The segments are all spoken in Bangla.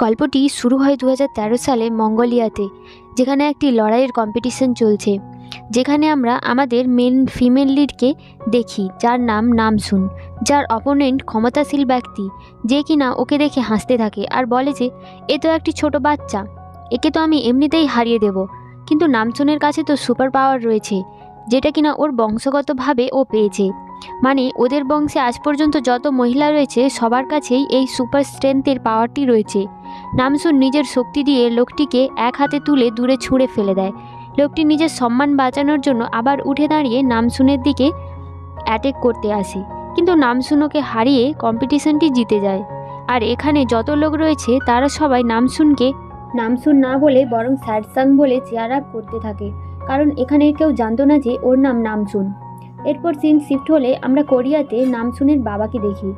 গল্পটি শুরু হয় 2013 সালে মঙ্গোলিয়াতে, যেখানে একটি লড়াইয়ের কম্পিটিশন চলছে, যেখানে আমরা আমাদের মেন ফিমেল লিডকে দেখি, যার নাম নামসুন, যার অপোনেন্ট ক্ষমতাশীল ব্যক্তি, যে কিনা ওকে দেখে হাসতে থাকে আর বলে যে এ তো একটি ছোট বাচ্চা, একে তো আমি এমনিতেই হারিয়ে দেব। কিন্তু নামসুনের কাছে তো সুপার পাওয়ার রয়েছে, যেটা কিনা ওর বংশগতভাবে ও পেয়েছে। মানে ওদের বংশে আজ পর্যন্ত যত মহিলা রয়েছে সবার কাছেই এই সুপার স্ট্রেংথের পাওয়ারটি রয়েছে। নামসুন নিজের শক্তি দিয়ে লোকটিকে এক হাতে তুলে দূরে ছুঁড়ে ফেলে দেয়। লোকটি নিজের সম্মান বাঁচানোর জন্য আবার উঠে দাঁড়িয়ে নামসুনের দিকে অ্যাটেক করতে আসে, কিন্তু নামসুন ওকে হারিয়ে কম্পিটিশনটি জিতে যায়। আর এখানে যত লোক রয়েছে তারা সবাই নামসুন না বলে বরং স্যাডসাং বলে চেয়ার আপ করতে থাকে, কারণ এখানে কেউ জানতো না যে ওর নাম নামসুন। এরপর সিন শিফট হলে আমরা কোরিয়াতে নামসুনের বাবাকে দেখি,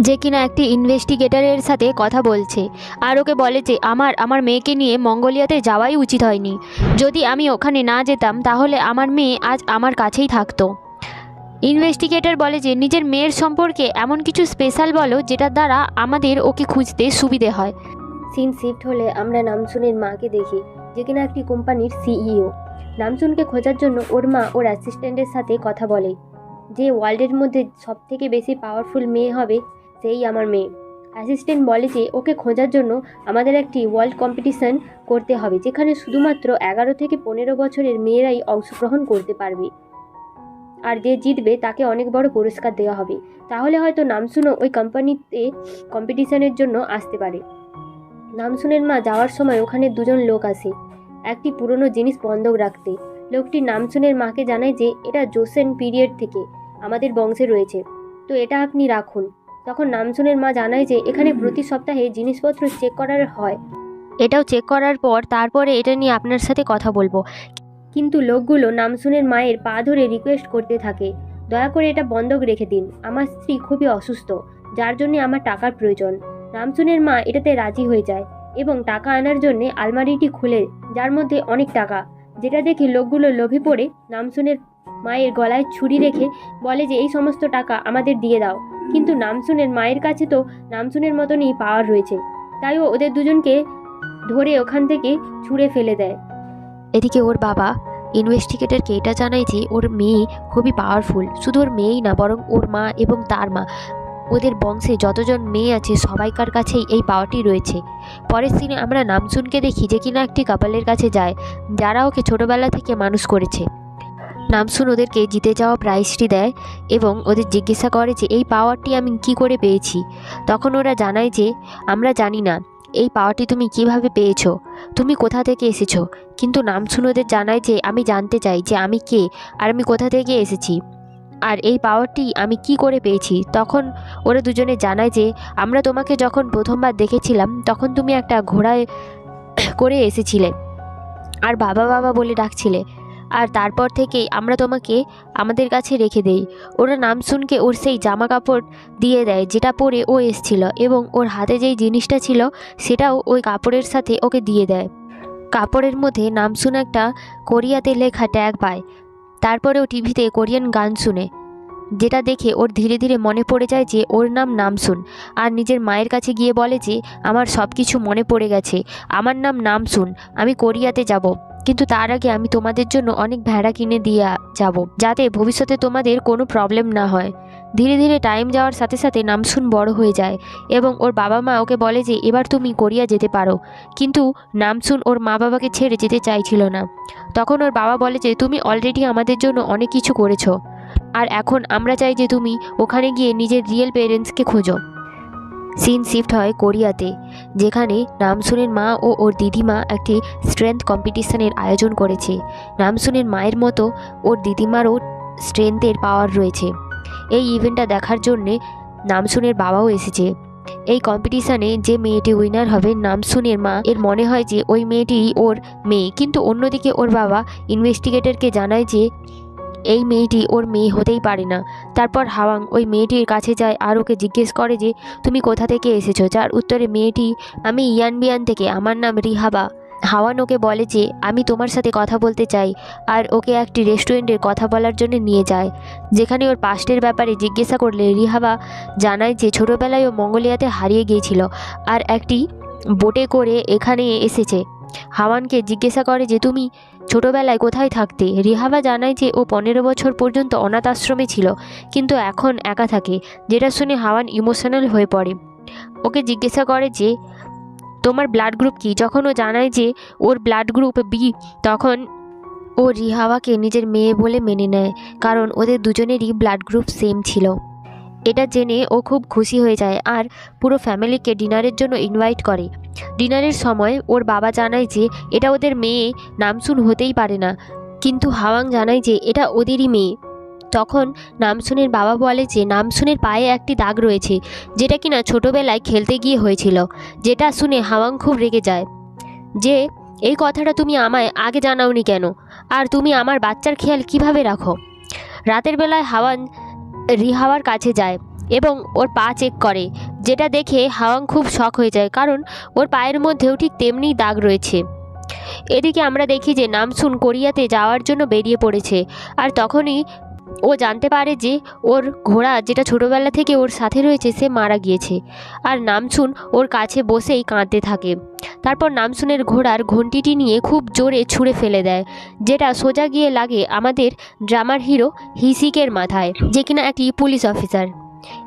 যে কিনা একটি ইনভেস্টিগেটরের সাথে কথা বলছে আর ওকে বলে যে আমার মেয়েকে নিয়ে মঙ্গোলিয়াতে যাওয়াই উচিত হয়নি। যদি আমি ওখানে না যেতাম তাহলে আমার মেয়ে আজ আমার কাছেই থাকতো। ইনভেস্টিগেটর বলে যে নিজের মেয়ের সম্পর্কে এমন কিছু স্পেশাল বলো যেটার দ্বারা আমাদের ওকে খুঁজতে সুবিধে হয়। সিন শিফট হলে আমরা নামসুনের মাকে দেখি, যে কিনা একটি কোম্পানির সিইও। নামসুনকে খোঁজার জন্য ওর মা ওর অ্যাসিস্ট্যান্টের সাথে কথা বলে যে ওয়ার্ল্ডের মধ্যে সবথেকে বেশি পাওয়ারফুল মেয়ে হবে সেই আমার মেয়ে। অ্যাসিস্ট্যান্ট বলে যে ওকে খোঁজার জন্য আমাদের একটি ওয়ার্ল্ড কম্পিটিশন করতে হবে, যেখানে শুধুমাত্র 11 থেকে 15 বছরের মেয়েরাই অংশগ্রহণ করতে পারবে, আর যে জিতবে তাকে অনেক বড় পুরস্কার দেওয়া হবে। তাহলে হয়তো নামসুনও ওই কোম্পানিতে কম্পিটিশনের জন্য আসতে পারে। নামসুনের মা যাওয়ার সময় ওখানে দুজন লোক আসে একটি পুরনো জিনিস বন্ধক রাখতে। লোকটি নামসুনের মাকে জানায় যে এটা জোসেন পিরিয়ড থেকে আমাদের বংশে রয়েছে, তো এটা আপনি রাখুন। তখন নামসুনের মা জানায় যে এখানে প্রতি সপ্তাহে জিনিসপত্র চেক করার হয়, এটাও চেক করার পর তারপরে এটা নিয়ে আপনার সাথে কথা বলবো। কিন্তু লোকগুলো নামসুনের মায়ের পা ধরে রিকোয়েস্ট করতে থাকে, দয়া করে এটা বন্ধক রেখে দিন, আমার স্ত্রী খুবই অসুস্থ, যার জন্য আমার টাকার প্রয়োজন। নামসুনের মা এটাতে রাজি হয়ে যায় এবং টাকা আনার জন্য আলমারিটি খুলে, যার মধ্যে অনেক টাকা, যেটা দেখে লোকগুলো লোভে পড়ে নামসুনের মায়ের গলায় ছুরি রেখে বলে যে এই সমস্ত টাকা আমাদের দিয়ে দাও। কিন্তু নামসুনের মায়ের কাছে তো নামসুনের মতনই পাওয়ার রয়েছে, তাই ও ওদের দুজনকে ধরে ওখান থেকে ছুঁড়ে ফেলে দেয়। এদিকে ওর বাবা ইনভেস্টিগেটরকে এটা জানায় যে ওর মেয়ে খুবই পাওয়ারফুল। শুধু ওর মেয়েই না, বরং ওর মা এবং তার মা, ওদের বংশে যতজন মেয়ে আছে সবাইকার কাছেই এই পাওয়ারটি রয়েছে। পরের সিনে আমরা নামসুনকে দেখি, যে কিনা একটি কাপলের কাছে যায় যারা ওকে ছোটবেলা থেকে মানুষ করেছে। নামসুন ওদেরকে জিতে যাওয়া প্রাইজটি দেয় এবং ওদের জিজ্ঞাসা করে যে এই পাওয়ারটি আমি কি করে পেয়েছি। তখন ওরা জানায় যে আমরা জানি না এই পাওয়ারটি তুমি কিভাবে পেয়েছো, তুমি কোথা থেকে এসেছো। কিন্তু নামসুন ওদের জানায় যে আমি জানতে চাই যে আমি কে আর আমি কোথা থেকে এসেছি, আর এই পাওয়ারটি আমি কি করে পেয়েছি। তখন ওরা দুজনে জানায় যে আমরা তোমাকে যখন প্রথমবার দেখেছিলাম তখন তুমি একটা ঘোড়ায় করে এসেছিলে আর বাবা বাবা বলে ডাকছিলে, আর তারপর থেকেই আমরা তোমাকে আমাদের কাছে রেখে দেই। ওরা নামসুনকে ওর সেই জামা কাপড় দিয়ে দেয় যেটা পরে ও এসেছিল, এবং ওর হাতে যেই জিনিসটা ছিল সেটাও ওই কাপড়ের সাথে ওকে দিয়ে দেয়। কাপড়ের মধ্যে নামসুন একটা কোরিয়াতে লেখা ট্যাগ পায়। তারপরেও টিভিতে কোরিয়ান গান শুনে, যেটা দেখে ওর ধীরে ধীরে মনে পড়ে যায় যে ওর নাম নামসুন, আর নিজের মায়ের কাছে গিয়ে বলে যে আমার সব কিছু মনে পড়ে গেছে, আমার নাম নামসুন, আমি কোরিয়াতে যাব, কিন্তু তার আগে আমি তোমাদের জন্য অনেক ভেড়া কিনে দিয়ে যাব, যাতে ভবিষ্যতে তোমাদের কোনো প্রবলেম না হয়। ধীরে ধীরে টাইম যাওয়ার সাথে সাথে নামসুন বড় হয়ে যায় এবং ওর বাবা মা ওকে বলে যে এবার তুমি কোরিয়া যেতে পারো, কিন্তু নামসুন ওর মা বাবাকে ছেড়ে যেতে চাইছিল না। তখন ওর বাবা বলে যে তুমি অলরেডি আমাদের জন্য অনেক কিছু করেছো, আর এখন আমরা চাই যে তুমি ওখানে গিয়ে নিজের রিয়েল পেরেন্টসকে খোঁজো। সিন শিফট হয় কোরিয়াতে, যেখানে নামসুনের মা ও ওর দিদিমা একটি স্ট্রেংথ কম্পিটিশনের আয়োজন করেছে। নামসুনের মায়ের মতো ওর দিদিমারও স্ট্রেংথের পাওয়ার রয়েছে। এই ইভেন্টটা দেখার জন্যে নামসুনের বাবাও এসেছে। এই কম্পিটিশানে যে মেয়েটি উইনার হবে, নামসুনের মা এর মনে হয় যে ওই মেয়েটি ওর মেয়ে, কিন্তু অন্যদিকে ওর বাবা ইনভেস্টিগেটরকে জানায় যে এই মেয়েটি ওর মেয়ে হতেই পারে না। তারপর হাওয়াং ওই মেয়েটির কাছে যায় আর ওকে জিজ্ঞেস করে যে তুমি কোথা থেকে এসেছো, যার উত্তরে মেয়েটি আমি ইয়ানবিয়ান থেকে, আমার নাম রিহাবা। হাওয়ান ওকে বলে যে আমি তোমার সাথে কথা বলতে চাই, আর ওকে একটি রেস্টুরেন্টের কথা বলার জন্য নিয়ে যায়, যেখানে ওর পাস্টের ব্যাপারে জিজ্ঞাসা করলে রিহাবা জানায় যে ছোটোবেলায় ও মঙ্গোলিয়াতে হারিয়ে গিয়েছিল আর একটি বোটে করে এখানে এসেছে। হাওয়ানকে জিজ্ঞাসা করে যে তুমি ছোটবেলায় কোথায় থাকতে। রিহাবা জানায় যে ও 15 বছর পর্যন্ত অনাথ আশ্রমে ছিল, কিন্তু এখন একা থাকে, যেটা শুনে হাওয়ান ইমোশনাল হয়ে পড়ে। ওকে জিজ্ঞাসা করে যে তোমার ব্লাড গ্রুপ কী। যখন ও জানায় যে ওর ব্লাড গ্রুপ বি, তখন ও রিহাওয়াকে নিজের মেয়ে বলে মেনে নেয়, কারণ ওদের দুজনেরই ব্লাড গ্রুপ সেম ছিল। এটা জেনে ও খুব খুশি হয়ে যায় আর পুরো ফ্যামিলিকে ডিনারের জন্য ইনভাইট করে। ডিনারের সময় ওর বাবা জানায় যে এটা ওদের মেয়ে নামসুন হতেই পারে না, কিন্তু হাওয়াং জানায় যে এটা ওদেরই মেয়ে। তখন নামসুনের বাবা বলে যে নামসুনের পায়ে একটি দাগ রয়েছে, যেটা কিনা ছোটোবেলায় খেলতে গিয়ে হয়েছিল। যেটা শুনে হাওয়াং খুব রেগে যায় যে এই কথাটা তুমি আমায় আগে জানাওনি কেন, আর তুমি আমার বাচ্চার খেয়াল কিভাবে রাখো। রাতের বেলায় হাওয়াং রিহাওয়ার কাছে যায় এবং ওর পা চেক করে, যেটা দেখে হাওয়াং খুব শক হয়ে যায়, কারণ ওর পায়ের মধ্যেও ঠিক তেমনি দাগ রয়েছে। এদিকে আমরা দেখি যে নামসুন কোরিয়াতে যাওয়ার জন্য বেরিয়ে পড়েছে, আর তখনই ও জানতে পারে যে ওর ঘোড়া যেটা ছোটোবেলা থেকে ওর সাথে রয়েছে সে মারা গিয়েছে। আর নামসুন ওর কাছে বসেই কাঁদতে থাকে। তারপর নামসুনের ঘোড়ার ঘণ্টিটি নিয়ে খুব জোরে ছুঁড়ে ফেলে দেয়, যেটা সোজা গিয়ে লাগে আমাদের ড্রামার হিরো হিসিকের মাথায়, যে কিনা একটি পুলিশ অফিসার।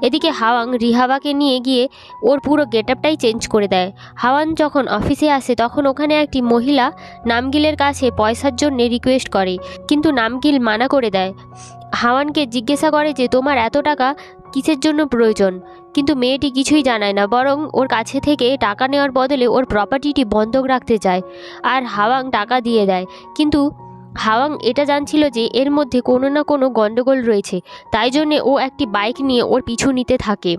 এদিকে হাওয়াং রিহাওয়াকে নিয়ে গিয়ে ওর পুরো গেটআপটাই চেঞ্জ করে দেয়। হাওয়াং যখন অফিসে আসে তখন ওখানে একটি মহিলা নামগিলের কাছে পয়সার জন্য রিকোয়েস্ট করে, কিন্তু নামগিল মানা করে দেয়। হাওয়ানকে জিজ্ঞাসা করে যে তোমার এত টাকা কিসের জন্য প্রয়োজন, কিন্তু মেয়েটি কিছুই জানায় না, বরং ওর কাছে থেকে টাকা নেওয়ার বদলে ওর প্রপার্টিটি বন্ধক রাখতে চায়। আর হাওয়াং টাকা দিয়ে দেয়, কিন্তু হাওয়াং এটা জানছিল যে এর মধ্যে কোনো না কোনো গণ্ডগোল রয়েছে, তাই জন্যে ও একটি বাইক নিয়ে ওর পিছু নিতে থাকে।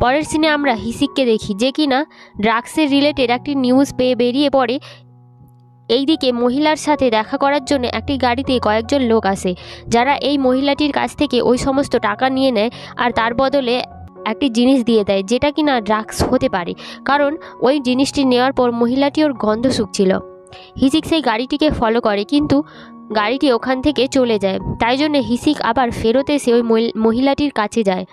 পরের সিনে আমরা হিসিককে দেখি, যে কিনা ড্রাগসের রিলেটেড একটি নিউজ পেয়ে বেরিয়ে পড়ে। এইদিকে মহিলার সাথে দেখা করার জন্য একটি গাড়িতে কয়েকজন লোক আসে, যারা এই মহিলাটির কাছ থেকে ওই সমস্ত টাকা নিয়ে নেয় আর তার বদলে একটি জিনিস দিয়ে দেয়, যেটা কিনা ড্রাগস হতে পারে, কারণ ওই জিনিসটি নেওয়ার পর মহিলাটি ওর গন্ধ শুকছিল। হিসিক সেই গাড়িটিকে ফলো করে, কিন্তু গাড়িটি ওখান থেকে চলে যায়। তাই জন্য হিসিক আবার ফেরত এসে ওই মহিলাটির কাছে যায়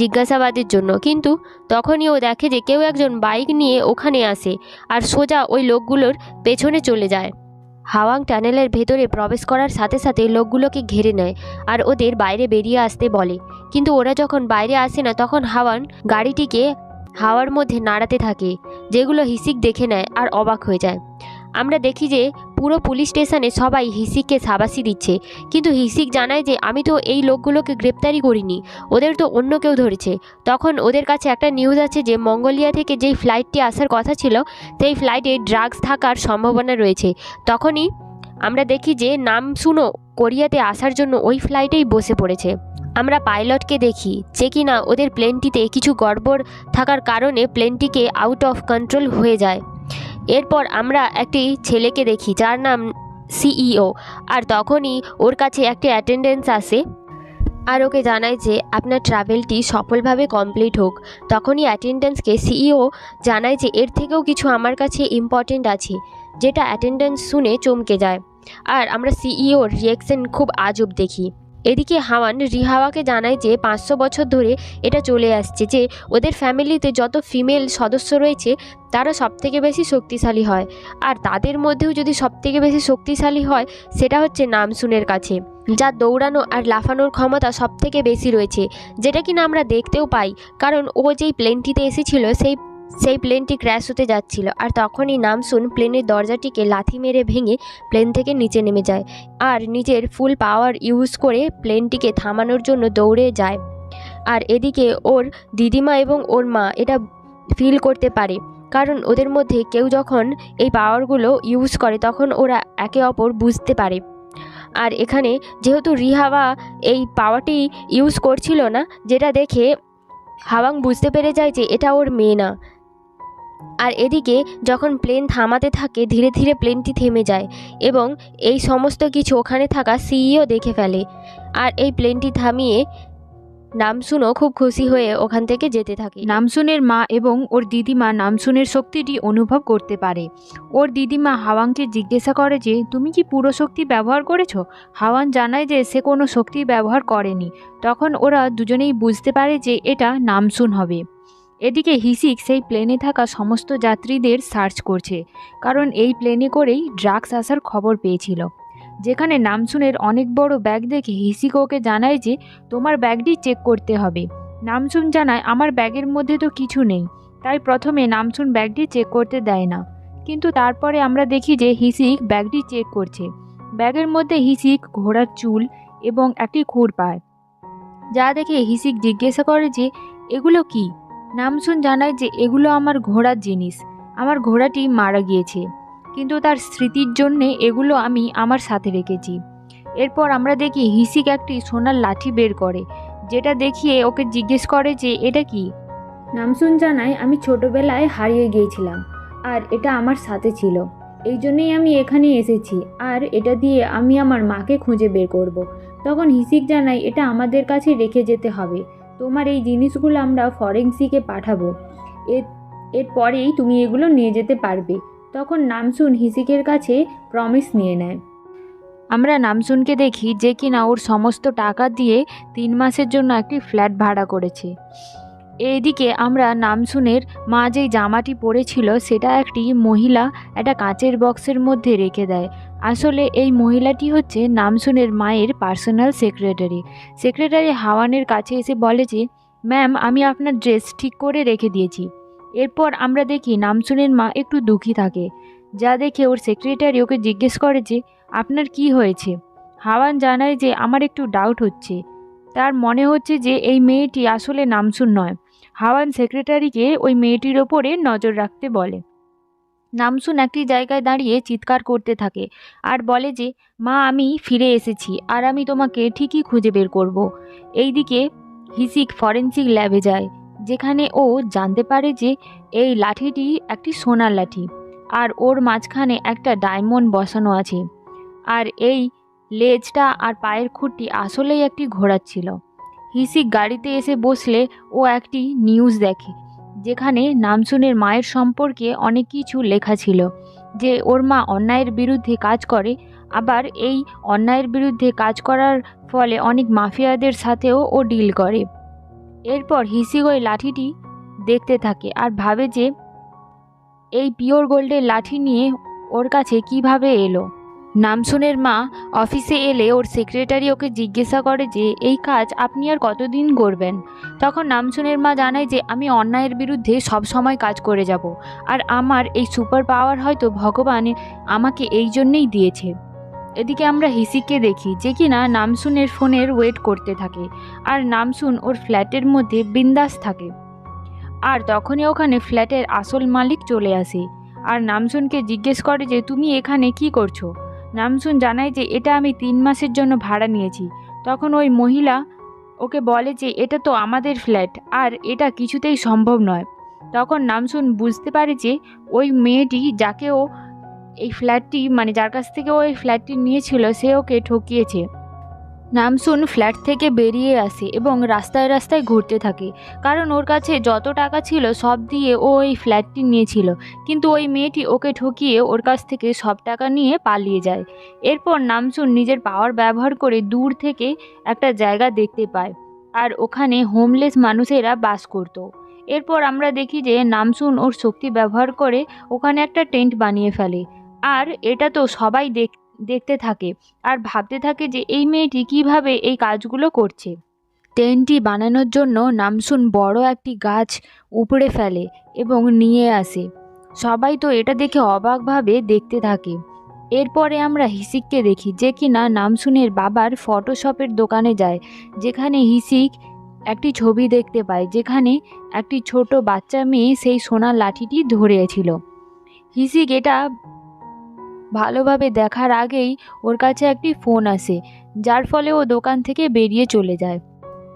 জিজ্ঞাসাবাদের জন্য, কিন্তু তখনই ও দেখে যে কেউ একজন বাইক নিয়ে ওখানে আসে আর সোজা ওই লোকগুলোর পেছনে চলে যায়। হাওয়াং টানেলের ভেতরে প্রবেশ করার সাথে সাথে লোকগুলোকে ঘিরে নেয় আর ওদের বাইরে বেরিয়ে আসতে বলে, কিন্তু ওরা যখন বাইরে আসে না তখন হাওয়াং গাড়িটিকে হাওয়ার মধ্যে নাড়াতে থাকে, যেগুলো হিসিক দেখে নেয় আর অবাক হয়ে যায়। আমরা দেখি যে পুরো পুলিশ স্টেশনে সবাই হিসিককে শাবাশি দিচ্ছে, কিন্তু হিসিক জানায় যে আমি তো এই লোকগুলোকে গ্রেপ্তারই করিনি, ওদের তো অন্য কেউ ধরেছে। তখন ওদের কাছে একটা নিউজ আছে যে মঙ্গোলিয়া থেকে যেই ফ্লাইটটি আসার কথা ছিল সেই ফ্লাইটে ড্রাগস থাকার সম্ভাবনা রয়েছে। তখনই আমরা দেখি যে নামসুনও কোরিয়াতে আসার জন্য ওই ফ্লাইটেই বসে পড়েছে। আমরা পাইলটকে দেখি, যে কিনা ওদের প্লেনটিতে কিছু গড়বড় থাকার কারণে প্লেনটিকে আউট অফ কন্ট্রোল হয়ে যায়। এরপর আমরা একটি ছেলেকে দেখি যার নাম সিইও, আর তখনই ওর কাছে একটি অ্যাটেন্ডেন্স আসে আর ওকে জানায় যে আপনার ট্রাভেলটি সফলভাবে কমপ্লিট হোক। তখনই অ্যাটেন্ডেন্সকে সিইও জানায় যে এর থেকেও কিছু আমার কাছে ইম্পর্টেন্ট আছে, যেটা অ্যাটেন্ডেন্স শুনে চমকে যায়। আর আমরা সিইওর রিয়াকশন খুব আজব দেখি। এদিকে হাওয়ান রিহাওয়াকে জানায় যে 500 বছর ধরে এটা চলে আসছে যে ওদের ফ্যামিলিতে যত ফিমেল সদস্য রয়েছে তারা সবথেকে বেশি শক্তিশালী হয়, আর তাদের মধ্যেও যদি সবথেকে বেশি শক্তিশালী হয় সেটা হচ্ছে নামসুনের কাছে, যার দৌড়ানো আর লাফানোর ক্ষমতা সবথেকে বেশি রয়েছে, যেটা কিনা আমরা দেখতেও পাই, কারণ ও যেই প্লেনটিতে এসেছিল সেই প্লেনটি ক্র্যাশ হতে যাচ্ছিল, আর তখনই নামসুন প্লেনের দরজাটিকে লাথি মেরে ভেঙে প্লেন থেকে নিচে নেমে যায় আর নিজের ফুল পাওয়ার ইউজ করে প্লেনটিকে থামানোর জন্য দৌড়ে যায়। আর এদিকে ওর দিদিমা এবং ওর মা এটা ফিল করতে পারে, কারণ ওদের মধ্যে কেউ যখন এই পাওয়ারগুলো ইউজ করে তখন ওরা একে অপর বুঝতে পারে। আর এখানে যেহেতু রিহাওয়া এই পাওয়ারটি ইউজ করছিল না, যেটা দেখে হাওয়াং বুঝতে পেরে যায় যে এটা ওর মেয়ে না। আর এদিকে যখন প্লেন থামাতে থাকে ধীরে ধীরে প্লেনটি থেমে যায় এবং এই সমস্ত কিছু ওখানে থাকা সিইও দেখে ফেলে, আর এই প্লেনটি থামিয়ে নামসুনও খুব খুশি হয়ে ওখান থেকে যেতে থাকে। নামসুনের মা এবং ওর দিদিমা নামসুনের শক্তিটি অনুভব করতে পারে। ওর দিদিমা হাওয়াংকে জিজ্ঞাসা করে যে তুমি কি পুরো শক্তি ব্যবহার করেছো। হাওয়াং জানায় যে সে কোনো শক্তি ব্যবহার করেনি। তখন ওরা দুজনেই বুঝতে পারে যে এটা নামসুন হবে। এদিকে হিসিক সেই প্লেনে থাকা সমস্ত যাত্রীদের সার্চ করছে, কারণ এই প্লেনে করেই ড্রাগস আসার খবর পেয়েছিল। যেখানে নামসুনের অনেক বড় ব্যাগ দেখে হিসিক ওকে জানায় যে তোমার ব্যাগটি চেক করতে হবে। নামসুন জানায় আমার ব্যাগের মধ্যে তো কিছু নেই, তাই প্রথমে নামসুন ব্যাগটি চেক করতে দেয় না। কিন্তু তারপরে আমরা দেখি যে হিসিক ব্যাগটি চেক করছে। ব্যাগের মধ্যে হিসিক ঘোড়ার চুল এবং একটি খুর পায়, যা দেখে হিসিক জিজ্ঞাসা করে যে এগুলো কি। নামসুন জানায় যে এগুলো আমার ঘোড়ার জিনিস, আমার ঘোড়াটি মারা গিয়েছে, কিন্তু তার স্মৃতির জন্যে এগুলো আমি আমার সাথে রেখেছি। এরপর আমরা দেখি হিসিক একটি সোনার লাঠি বের করে, যেটা দেখিয়ে ওকে জিজ্ঞেস করে যে এটা কি। নামসুন জানায় আমি ছোটবেলায় হারিয়ে গিয়েছিলাম আর এটা আমার সাথে ছিল, এই জন্যই আমি এখানে এসেছি, আর এটা দিয়ে আমি আমার মাকে খুঁজে বের করব। তখন হিসিক জানায় এটা আমাদের কাছে রেখে যেতে হবে, তোমার এই জিনিসগুলো আমরা ফরেন্সিকে পাঠাবো, এরপরেই তুমি এগুলো নিয়ে যেতে পারবে। তখন নামসুন হিসিকের কাছে প্রমিস নিয়ে নেয়। আমরা নামসুনকে দেখি যে কিনা ওর সমস্ত টাকা দিয়ে 3 মাসের জন্য একটি ফ্ল্যাট ভাড়া করেছে। এইদিকে আমরা নামসুনের মা যেই জামাটি পরেছিল সেটা একটি মহিলা একটা কাঁচের বক্সের মধ্যে রেখে দেয়। আসলে এই মহিলাটি হচ্ছে নামসুনের মায়ের পার্সোনাল সেক্রেটারি। সেক্রেটারি হাওয়ানের কাছে এসে বলে যে ম্যাম, আমি আপনার ড্রেস ঠিক করে রেখে দিয়েছি। এরপর আমরা দেখি নামসুনের মা একটু দুঃখী থাকে, যা দেখে ওর সেক্রেটারি ওকে জিজ্ঞেস করে যে আপনার কি হয়েছে। হাওয়ান জানায় যে আমার একটু ডাউট হচ্ছে, তার মনে হচ্ছে যে এই মেয়েটি আসলে নামসুন নয়। হাওয়ান সেক্রেটারিকে ওই মেয়েটির ওপরে নজর রাখতে বলে। নামসুন একটি জায়গায় দাঁড়িয়ে চিৎকার করতে থাকে আর বলে যে মা, আমি ফিরে এসেছি আর আমি তোমাকে ঠিকই খুঁজে বের করব। এইদিকে হিসিক ফরেন্সিক ল্যাবে যায়, যেখানে ও জানতে পারে যে এই লাঠিটি একটি সোনার লাঠি আর ওর মাঝখানে একটা ডায়মন্ড বসানো আছে, আর এই লেজটা আর পায়ের খুঁটটি আসলেই একটি ঘোড়ার ছিল। হিসিক গাড়িতে এসে বসলে ও একটি নিউজ দেখে, যেখানে নামসুনের মায়ের সম্পর্কে অনেক কিছু লেখা ছিল, যে ওর মা অন্যায়ের বিরুদ্ধে কাজ করে, আবার এই অন্যায়ের বিরুদ্ধে কাজ করার ফলে অনেক মাফিয়াদের সাথেও ও ডিল করে। এরপর হিসিক ওই লাঠিটি দেখতে থাকে আর ভাবে যে এই পিওর গোল্ডের লাঠি নিয়ে ওর কাছে কিভাবে এলো। নামসুনের মা অফিসে এলে ওর সেক্রেটারি ওকে জিজ্ঞাসা করে যে এই কাজ আপনি আর কতদিন করবেন। তখন নামসুনের মা জানায় যে আমি অন্যায়ের বিরুদ্ধে সব সময় কাজ করে যাব, আর আমার এই সুপার পাওয়ার হয়তো ভগবান আমাকে এই জন্যেই দিয়েছে। এদিকে আমরা হিসিককে দেখি যে কিনা নামসুনের ফোনের ওয়েট করতে থাকে, আর নামসুন ওর ফ্ল্যাটের মধ্যে বিন্দাস থাকে। আর তখনই ওখানে ফ্ল্যাটের আসল মালিক চলে আসে আর নামসুনকে জিজ্ঞেস করে যে তুমি এখানে কি করছো। নামসুন জানায় যে এটা আমি 3 মাসের জন্য ভাড়া নিয়েছি। তখন ওই মহিলা ওকে বলে যে এটা তো আমাদের ফ্ল্যাট আর এটা কিছুতেই সম্ভব নয়। তখন নামসুন বুঝতে পারে যে ওই মেয়েটি যাকে ও এই ফ্ল্যাটটি যার কাছ থেকে ও এই ফ্ল্যাটটি নিয়েছিল সে ওকে ঠকিয়েছে। নামসুন ফ্ল্যাট থেকে বেরিয়ে আসে এবং রাস্তায় রাস্তায় ঘুরতে থাকে, কারণ ওর কাছে যত টাকা ছিল সব দিয়ে ও এই ফ্ল্যাটটি নিয়েছিল, কিন্তু ওই মেয়েটি ওকে ঠকিয়ে ওর কাছ থেকে সব টাকা নিয়ে পালিয়ে যায়। এরপর নামসুন নিজের পাওয়ার ব্যবহার করে দূর থেকে একটা জায়গা দেখতে পায়, আর ওখানে হোমলেস মানুষেরা বাস করত। এরপর আমরা দেখি যে নামসুন ওর শক্তি ব্যবহার করে ওখানে একটা টেন্ট বানিয়ে ফেলে, আর এটা তো সবাই দেখতে থাকে আর ভাবতে থাকে যে এই মেয়েটি কিভাবে এই কাজগুলো করছে। টেন্টটি বানানোর জন্য নামসুন বড় একটি গাছ উপড়ে ফেলে এবং নিয়ে আসে। সবাই তো এটা দেখে অবাকভাবে দেখতে থাকে। এরপরে আমরা হিসিককে দেখি যে কিনা নামসুনের বাবার ফটোশপের দোকানে যায়, যেখানে হিসিক একটি ছবি দেখতে পায়, যেখানে একটি ছোট বাচ্চা মেয়ে সেই সোনার লাঠিটি ধরেছিল। হিসিক এটা ভালোভাবে দেখার আগেই ওর কাছে একটি ফোন আসে, যার ফলে ও দোকান থেকে বেরিয়ে চলে যায়।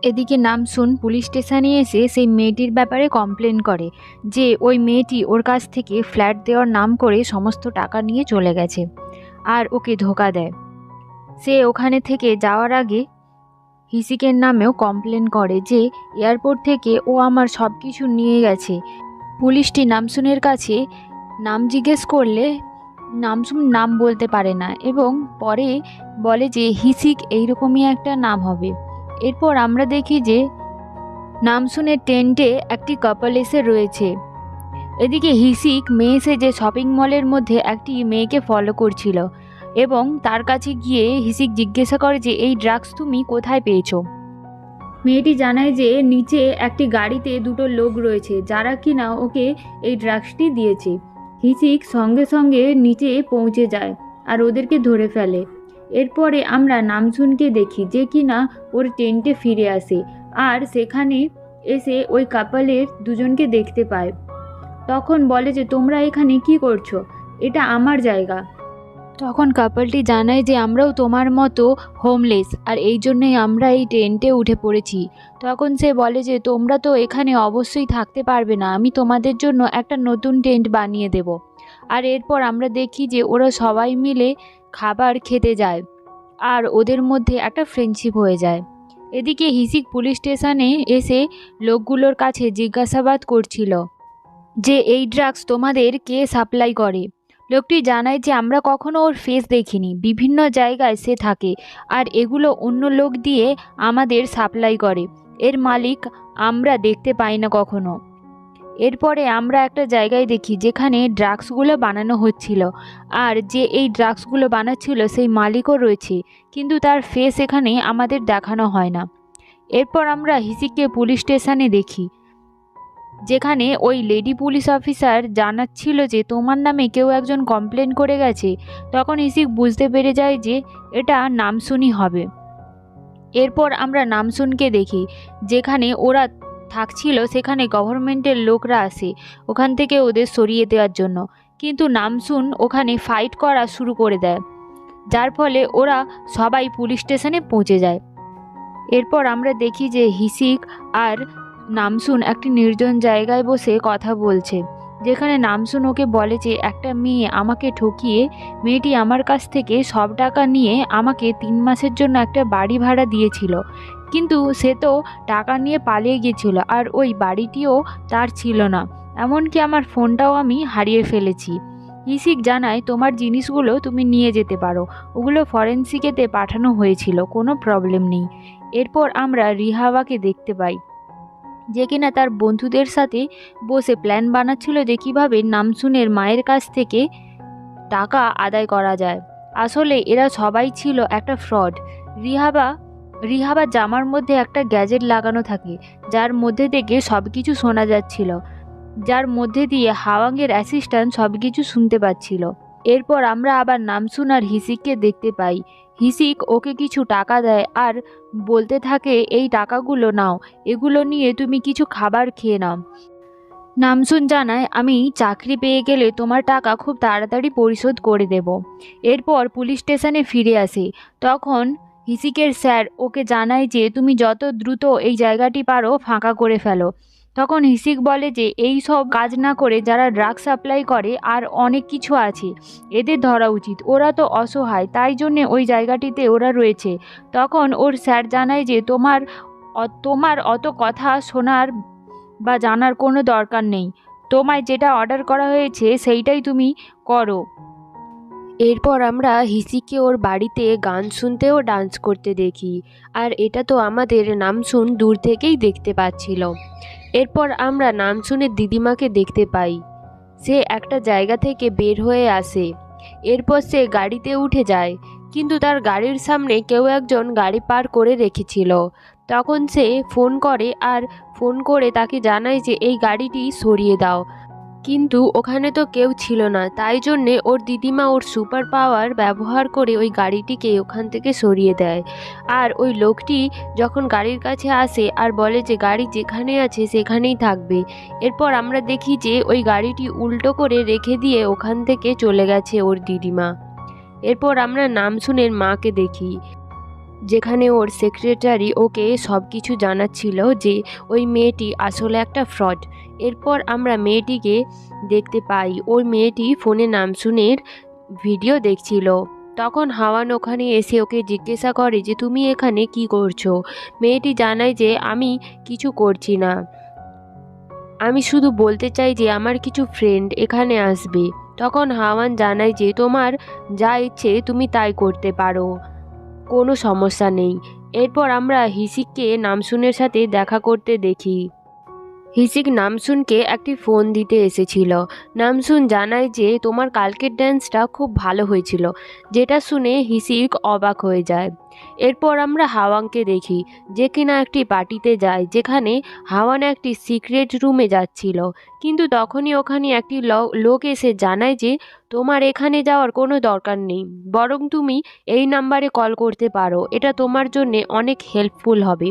এদিকে নামসুন পুলিশ স্টেশনে এসে সেই মেয়েটির ব্যাপারে কমপ্লেন করে যে ওই মেয়েটি ওর কাছ থেকে ফ্ল্যাট দেওয়ার নাম করে সমস্ত টাকা নিয়ে চলে গেছে আর ওকে ধোঁকা দেয়। সে ওখানে থেকে যাওয়ার আগে হিসিকের নামেও কমপ্লেন করে যে এয়ারপোর্ট থেকে ও আমার সব কিছু নিয়ে গেছে। পুলিশটি নামসুনের কাছে নাম জিজ্ঞেস করলে নামসুন নাম বলতে পারে না এবং পরে বলে যে হিসিক এইরকমই একটা নাম হবে। এরপর আমরা দেখি যে নামসুনের টেন্টে একটি কাপল এসে রয়েছে। এদিকে হিসিক মেয়ে সেজে শপিং মলের মধ্যে একটি মেয়েকে ফলো করছিল এবং তার কাছে গিয়ে হিসিক জিজ্ঞাসা করে যে এই ড্রাগস তুমি কোথায় পেয়েছো। মেয়েটি জানায় যে নিচে একটি গাড়িতে দুটো লোক রয়েছে যারা কিনা ওকে এই ড্রাগসটি দিয়েছে। হিসিক সঙ্গে সঙ্গে নিচে পৌঁছে যায় আর ওদেরকে ধরে ফেলে। এরপরে আমরা নামসুনকে দেখি যে কিনা ওর টেন্টে ফিরে আসে আর সেখানে এসে ওই কাপলের দুজনকে দেখতে পায়। তখন বলে যে তোমরা এখানে কি করছো, এটা আমার জায়গা। তখন কাপলটি জানায় যে আমরাও তোমার মতো হোমলেস আর এই জন্যই আমরা এই টেন্টে উঠে পড়েছি। তখন সে বলে যে তোমরা তো এখানে অবশ্যই থাকতে পারবে না, আমি তোমাদের জন্য একটা নতুন টেন্ট বানিয়ে দেব। আর এরপর আমরা দেখি যে ওরা সবাই মিলে খাবার খেতে যায় আর ওদের মধ্যে একটা ফ্রেন্ডশিপ হয়ে যায়। এদিকে হিসিক পুলিশ স্টেশনে এসে লোকগুলোর কাছে জিজ্ঞাসাবাদ করছিল যে এই ড্রাগস তোমাদের কে সাপ্লাই করে। লোকটি জানায় যে আমরা কখনো ওর ফেস দেখিনি, বিভিন্ন জায়গায় সে থাকে আর এগুলো অন্য লোক দিয়ে আমাদের সাপ্লাই করে, এর মালিক আমরা দেখতে পাই না কখনো। এরপরে আমরা একটা জায়গায় দেখি যেখানে ড্রাগসগুলো বানানো হচ্ছিল আর যে এই ড্রাগসগুলো বানাচ্ছিল সেই মালিকও রয়েছে, কিন্তু তার ফেস এখানে আমাদের দেখানো হয় না। এরপর আমরা হিসিককে পুলিশ স্টেশনে দেখি যেখানে ওই লেডি পুলিশ অফিসার জানাচ্ছিল যে তোমার নামে কেউ একজন কমপ্লেন করে গেছে। তখন হিসিক বুঝতে পেরে যায় যে এটা নামসুনই হবে। এরপর আমরা নামসুনকে দেখি যেখানে ওরা থাকছিল সেখানে গভর্নমেন্টের লোকরা আসে ওখান থেকে ওদের সরিয়ে দেওয়ার জন্য, কিন্তু নামসুন ওখানে ফাইট করা শুরু করে দেয়, যার ফলে ওরা সবাই পুলিশ স্টেশনে পৌঁছে যায়। এরপর আমরা দেখি যে হিসিক আর নামসুন একটি নির্জন জায়গায় বসে কথা বলছে, যেখানে নামসুন ওকে বলে যে একটা মেয়ে আমাকে ঠকিয়ে মেয়েটি আমার কাছ থেকে সব টাকা নিয়ে আমাকে 3 মাসের জন্য একটা বাড়ি ভাড়া দিয়েছিল, কিন্তু সে তো টাকা নিয়ে পালিয়ে গিয়েছিল আর ওই বাড়িটিও তার ছিল না, এমনকি আমার ফোনটাও আমি হারিয়ে ফেলেছি। হিসিক জানায় তোমার জিনিসগুলো তুমি নিয়ে যেতে পারো, ওগুলো ফরেন্সিকেতে পাঠানো হয়েছিল, কোনো প্রবলেম নেই। এরপর আমরা রিহাওয়াকে দেখতে পাই যে কিনা তার বন্ধুদের সাথে বসে প্ল্যান বানাচ্ছিল যে কীভাবে নামসুনের মায়ের কাছ থেকে টাকা আদায় করা যায়। আসলে এরা সবাই ছিল একটা ফ্রড। রিহাবা জামার মধ্যে একটা গ্যাজেট লাগানো থাকে যার মধ্যে থেকে সব কিছু শোনা যাচ্ছিল, যার মধ্যে দিয়ে হাওয়াংয়ের অ্যাসিস্ট্যান্ট সব কিছু শুনতে পাচ্ছিল। এরপর আমরা আবার নামসুন আর হিসিককে দেখতে পাই। হিসিক ওকে কিছু টাকা দেয় আর বলতে থাকে এই টাকাগুলো নাও, এগুলো নিয়ে তুমি কিছু খাবার খেয়ে নাও। নামসুন জানায় আমি চাকরি পেয়ে গেলে তোমার টাকা খুব তাড়াতাড়ি পরিশোধ করে দেব। এরপর পুলিশ স্টেশনে ফিরে আসে। তখন হিসিকের স্যার ওকে জানায় যে তুমি যত দ্রুত এই জায়গাটি পারো ফাঁকা করে ফেলো। তখন হিসিক বলে যে এই সব কাজ না করে যারা ড্রাগ সাপ্লাই করে আর অনেক কিছু আছে, এদের ধরা উচিত, ওরা তো অসহায় তাই জন্যে ওই জায়গাটিতে ওরা রয়েছে। তখন ওর স্যার জানায় যে তোমার অত কথা শোনার বা জানার কোনো দরকার নেই, তোমায় যেটা অর্ডার করা হয়েছে সেইটাই তুমি করো। এরপর আমরা হিসিকে ওর বাড়িতে গান শুনতে ও ডান্স করতে দেখি, আর এটা তো আমাদের নামসুন দূর থেকেই দেখতে পাচ্ছিল। এরপর আমরা নামসুনের দিদিমাকে দেখতে পাই, সে একটা জায়গা থেকে বের হয়ে আসে। এরপর সে গাড়িতে উঠে যায়, কিন্তু তার গাড়ির সামনে কেউ একজন গাড়ি পার করে রেখেছিল। তখন সে ফোন করে আর ফোন করে তাকে জানায় যে এই গাড়িটি সরিয়ে দাও, কিন্তু ওখানে তো কেউ ছিল না, তাই জন্যে ওর দিদিমা ওর সুপার পাওয়ার ব্যবহার করে ওই গাড়িটিকে ওখান থেকে সরিয়ে দেয়। আর ওই লোকটি যখন গাড়ির কাছে আসে আর বলে যে গাড়ি যেখানে আছে সেখানেই থাকবে, এরপর আমরা দেখি যে ওই গাড়িটি উল্টো করে রেখে দিয়ে ওখান থেকে চলে গেছে ওর দিদিমা। এরপর আমরা নামসুনের মাকে দেখি, যেখানে ওর সেক্রেটারি ওকে সব কিছু জানাচ্ছিল যে ওই মেয়েটি আসলে একটা ফ্রড। এরপর আমরা মেয়েটিকে দেখতে পাই, ওই মেয়েটি ফোনে নামসুনের ভিডিও দেখছিল। তখন হাওয়ান ওখানে এসে ওকে জিজ্ঞাসা করে যে তুমি এখানে কি করছো। মেয়েটি জানায় যে আমি কিছু করছি না, আমি শুধু বলতে চাই যে আমার কিছু ফ্রেন্ড এখানে আসবে। তখন হাওয়ান জানায় যে তোমার যা ইচ্ছে তুমি তাই করতে পারো, কোনো সমস্যা নেই। এরপর আমরা হিসিককে নামসুনের সাথে দেখা করতে দেখি। হিসিক নামসুনকে একটি ফোন দিতে এসেছিল। নামসুন জানায় যে তোমার কালকের ড্যান্সটা খুব ভালো হয়েছিল, যেটা শুনে হিসিক অবাক হয়ে যায়। এরপর আমরা হাওয়াংকে দেখি, যে কিনা একটি পার্টিতে যায়, যেখানে হাওয়ান একটি সিক্রেট রুমে যাচ্ছিল। কিন্তু তখনই ওখানে একটি লোক এসে জানায় যে তোমার এখানে যাওয়ার কোনো দরকার নেই, বরং তুমি এই নাম্বারে কল করতে পারো, এটা তোমার জন্যে অনেক হেল্পফুল হবে।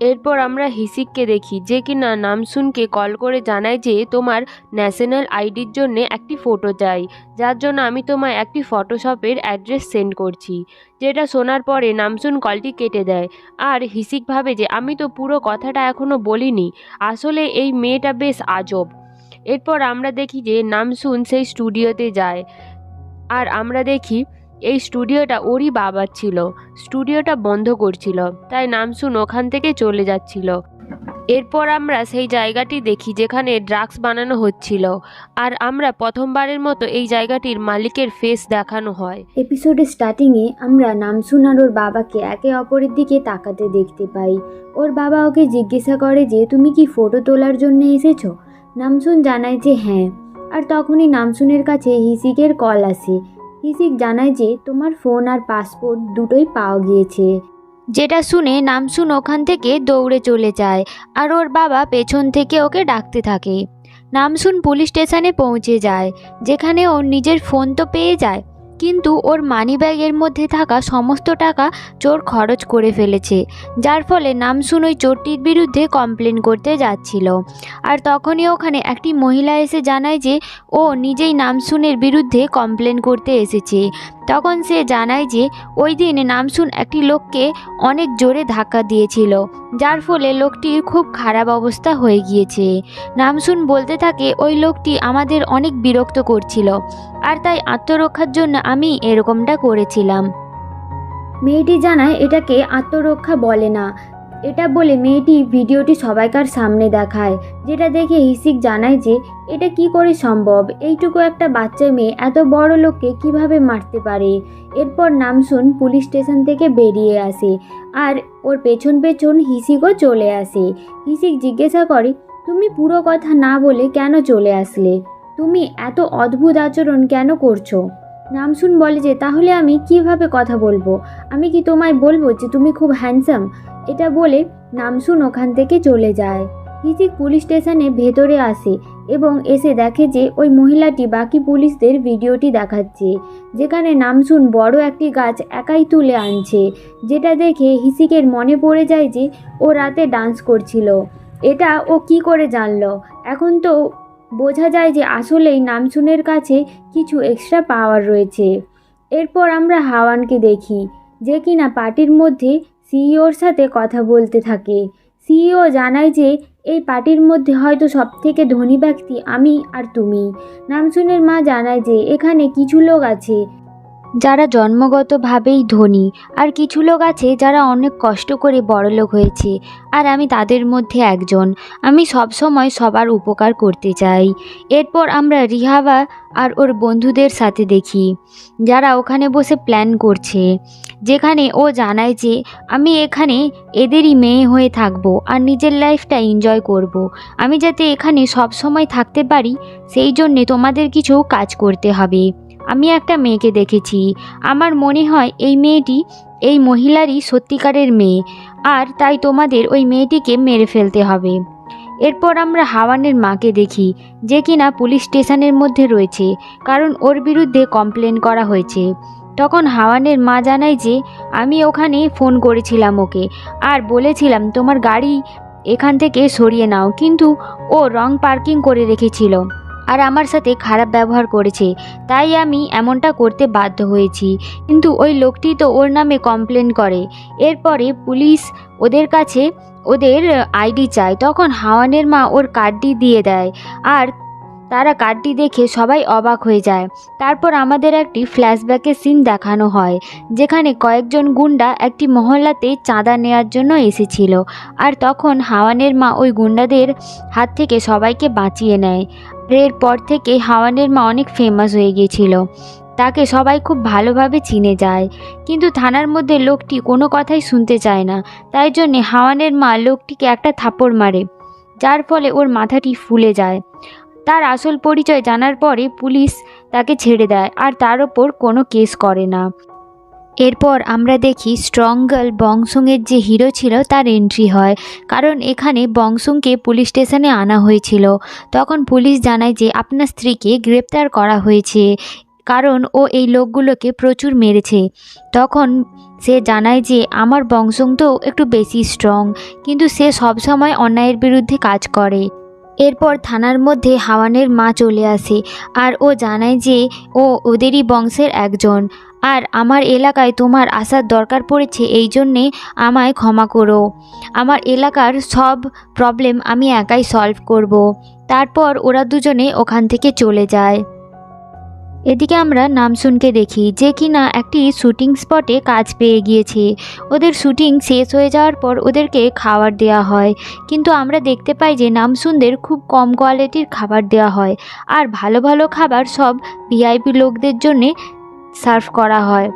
এরপর আমরা হিসিককে দেখি, যে কিনা নামসুনকে কল করে জানায় যে তোমার ন্যাশনাল আইডির জন্য একটি ফটো চাই, যার জন্য আমি তোমায় একটি ফটোশপের অ্যাড্রেস সেন্ড করছি। যেটা শোনার পরে নামসুন কলটি কেটে দেয়। আর হিসিক ভাবে যে আমি তো পুরো কথাটা এখনও বলিনি, আসলে এই মেয়েটা বেশ আজব। এরপর আমরা দেখি যে নামসুন সেই স্টুডিওতে যায়, আর আমরা দেখি এই স্টুডিওটা ওরই বাবার ছিল। স্টুডিওটা বন্ধ করছিল, তাই নামসুন ওখান থেকে চলে যাচ্ছিল। এরপর আমরা সেই জায়গাটি দেখি যেখানে ড্রাগস বানানো হচ্ছিল, আর আমরা প্রথমবারের মতো এই জায়গাটির মালিকের ফেস দেখানো হয়। এপিসোডের স্টার্টিংয়ে আমরা নামসুন আর ওর বাবাকে একে অপরের দিকে তাকাতে দেখতে পাই। ওর বাবা ওকে জিজ্ঞাসা করে যে তুমি কি ফটো তোলার জন্য এসেছো? নামসুন জানায় যে হ্যাঁ। আর তখনই নামসুনের কাছে হিসিকের কল আসে। হিসিক জানায় যে তোমার ফোন আর পাসপোর্ট দুটোই পাওয়া গিয়েছে। যেটা শুনে নামসুন ওখান থেকে দৌড়ে চলে যায়, আর ওর বাবা পেছন থেকে ওকে ডাকতে থাকে। নামসুন পুলিশ স্টেশনে পৌঁছে যায়, যেখানে ওর নিজের ফোন তো পেয়ে যায়, কিন্তু ওর মানিব্যাগের মধ্যে থাকা সমস্ত টাকা চোর খরচ করে ফেলেছে, যার ফলে নামসুন ওই চোরটির বিরুদ্ধে কমপ্লেন করতে যাচ্ছিল। আর তখনই ওখানে একটি মহিলা এসে জানায় যে ও নিজেই নামসুনের বিরুদ্ধে কমপ্লেন করতে এসেছে। তখন সে জানায় যে ওই দিন নামসুন একটি লোককে অনেক জোরে ধাক্কা দিয়েছিল, যার ফলে লোকটির খুব খারাপ অবস্থা হয়ে গিয়েছে। নামসুন বলতে থাকে ওই লোকটি আমাদের অনেক বিরক্ত করছিল, আর তাই আত্মরক্ষার জন্য আমি এরকমটা করেছিলাম। মেয়েটি জানায় এটাকে আত্মরক্ষা বলে না। এটা বলে মেয়েটি ভিডিওটি সবাইকার সামনে দেখায়, যেটা দেখে হিসিক জানায় যে এটা কি করে সম্ভব, এইটুকু একটা বাচ্চা মেয়ে এত বড় লোককে কিভাবে মারতে পারে। এরপর নামসুন পুলিশ স্টেশন থেকে বেরিয়ে আসে, আর ওর পেছন পেছন হিসিকও চলে আসে। হিসিক জিজ্ঞাসা করে তুমি পুরো কথা না বলে কেন চলে আসলে? তুমি এত অদ্ভুত আচরণ কেন করছো? নামসুন বলে যে তাহলে আমি কিভাবে কথা বলবো? আমি কি তোমায় বলবো যে তুমি খুব হ্যান্ডসাম? এটা বলে নামসুন ওখান থেকে চলে যায়। হিসিক পুলিশ স্টেশনে ভেতরে আসে এবং এসে দেখে যে ওই মহিলাটি বাকি পুলিশদের ভিডিওটি দেখাচ্ছে, যেখানে নামসুন বড় একটি গাছ একাই তুলে আনছে। যেটা দেখে হিসিকের মনে পড়ে যায় যে ও রাতে ডান্স করছিল। এটা ও কি করে জানলো? এখন তো বোঝা যায় যে আসলেই নামসুনের কাছে কিছু এক্সট্রা পাওয়ার রয়েছে। এরপর আমরা হাওয়ানকে দেখি, যে কিনা পার্টির মধ্যে সিইওর সাথে কথা বলতে থাকে। সিইও জানায় যে এই পার্টির মধ্যে হয়তো সবথেকে ধনী ব্যক্তি আমি আর তুমি। নামসুনের মা জানায় যে এখানে কিছু লোক আছে যারা জন্মগতভাবেই ধনী, আর কিছু লোক আছে যারা অনেক কষ্ট করে বড়লোক হয়েছে, আর আমি তাদের মধ্যে একজন। আমি সবসময় সবার উপকার করতে চাই। এরপর আমরা রিহাবা আর ওর বন্ধুদের সাথে দেখি, যারা ওখানে বসে প্ল্যান করছে, যেখানে ও জানায় যে আমি এখানে এদেরই মেয়ে হয়ে থাকবো আর নিজের লাইফটা এনজয় করব। আমি যাতে এখানে সব সময় থাকতে পারি, সেই জন্যে তোমাদের কিছু কাজ করতে হবে। আমি একটা মেয়েকে দেখেছি, আমার মনে হয় এই মেয়েটি এই মহিলারই সত্যিকারের মেয়ে, আর তাই তোমাদের ওই মেয়েটিকে মেরে ফেলতে হবে। এরপর আমরা হাওয়ানের মাকে দেখি, যে কিনা পুলিশ স্টেশনের মধ্যে রয়েছে, কারণ ওর বিরুদ্ধে কমপ্লেন করা হয়েছে। তখন হাওয়ানের মা জানায় যে আমি ওখানে ফোন করেছিলাম ওকে, আর বলেছিলাম তোমার গাড়ি এখান থেকে সরিয়ে নাও, কিন্তু ও রং পার্কিং করে রেখেছিল আর আমার সাথে খারাপ ব্যবহার করেছে, তাই আমি এমনটা করতে বাধ্য হয়েছি। কিন্তু ওই লোকটি তো ওর নামে কমপ্লেন করে। এরপরে পুলিশ ওদের কাছে ওদের আইডি চায়, তখন হাওয়ানের মা ওর কার্ডটি দিয়ে দেয়, আর তারা কার্ডটি দেখে সবাই অবাক হয়ে যায়। তারপর আমাদের একটি ফ্ল্যাশব্যাকের সিন দেখানো হয়, যেখানে কয়েকজন গুন্ডা একটি মহল্লাতে চাঁদা নেওয়ার জন্য এসেছিল, আর তখন হাওয়ানের মা ওই গুন্ডাদের হাত থেকে সবাইকে বাঁচিয়ে নেয়। এরপর থেকে হাওয়ানের মা অনেক ফেমাস হয়ে গিয়েছিল। তাকে সবাই খুব ভালোভাবে চিনে যায়। কিন্তু থানার মধ্যে লোকটি কোনো কথাই শুনতে চায় না, তাই জন্যে হাওয়ানের মা লোকটিকে একটা থাপ্পড় মারে, যার ফলে ওর মাথাটি ফুলে যায়। তার আসল পরিচয় জানার পরে পুলিশ তাকে ছেড়ে দেয় আর তার ওপর কোনো কেস করে না। এরপর আমরা দেখি স্ট্রং গার্ল বংসুংয়ের যে হিরো ছিল তার এন্ট্রি হয়, কারণ এখানে বংসুংকে পুলিশ স্টেশনে আনা হয়েছিল। তখন পুলিশ জানায় যে আপনার স্ত্রীকে গ্রেপ্তার করা হয়েছে, কারণ ও এই লোকগুলোকে প্রচুর মেরেছে। তখন সে জানায় যে আমার বংসুং তো একটু বেশি স্ট্রং, কিন্তু সে সবসময় অন্যায়ের বিরুদ্ধে কাজ করে। এরপর থানার মধ্যে হাওয়ানের মা চলে আসে আর ও জানায় যে ও ওদেরই বংশের একজন, আর আমার এলাকায় তোমার আসার দরকার পড়েছে, এই জন্যে আমায় ক্ষমা করো। আমার এলাকার সব প্রবলেম আমি একাই সলভ করব। তারপর ওরা দুজনে ওখান থেকে চলে যায়। এদিকে আমরা নামসুনকে দেখি, যে কিনা একটি শুটিং স্পটে কাজ পেয়ে গিয়েছে। ওদের শুটিং শেষ হয়ে যাওয়ার পর ওদেরকে খাবার দেওয়া হয়, কিন্তু আমরা দেখতে পাই যে নামসুনদের খুব কম কোয়ালিটির খাবার দেওয়া হয়, আর ভালো ভালো খাবার সব ভিআইপি লোকদের জন্যে সার্ভ করা হয়।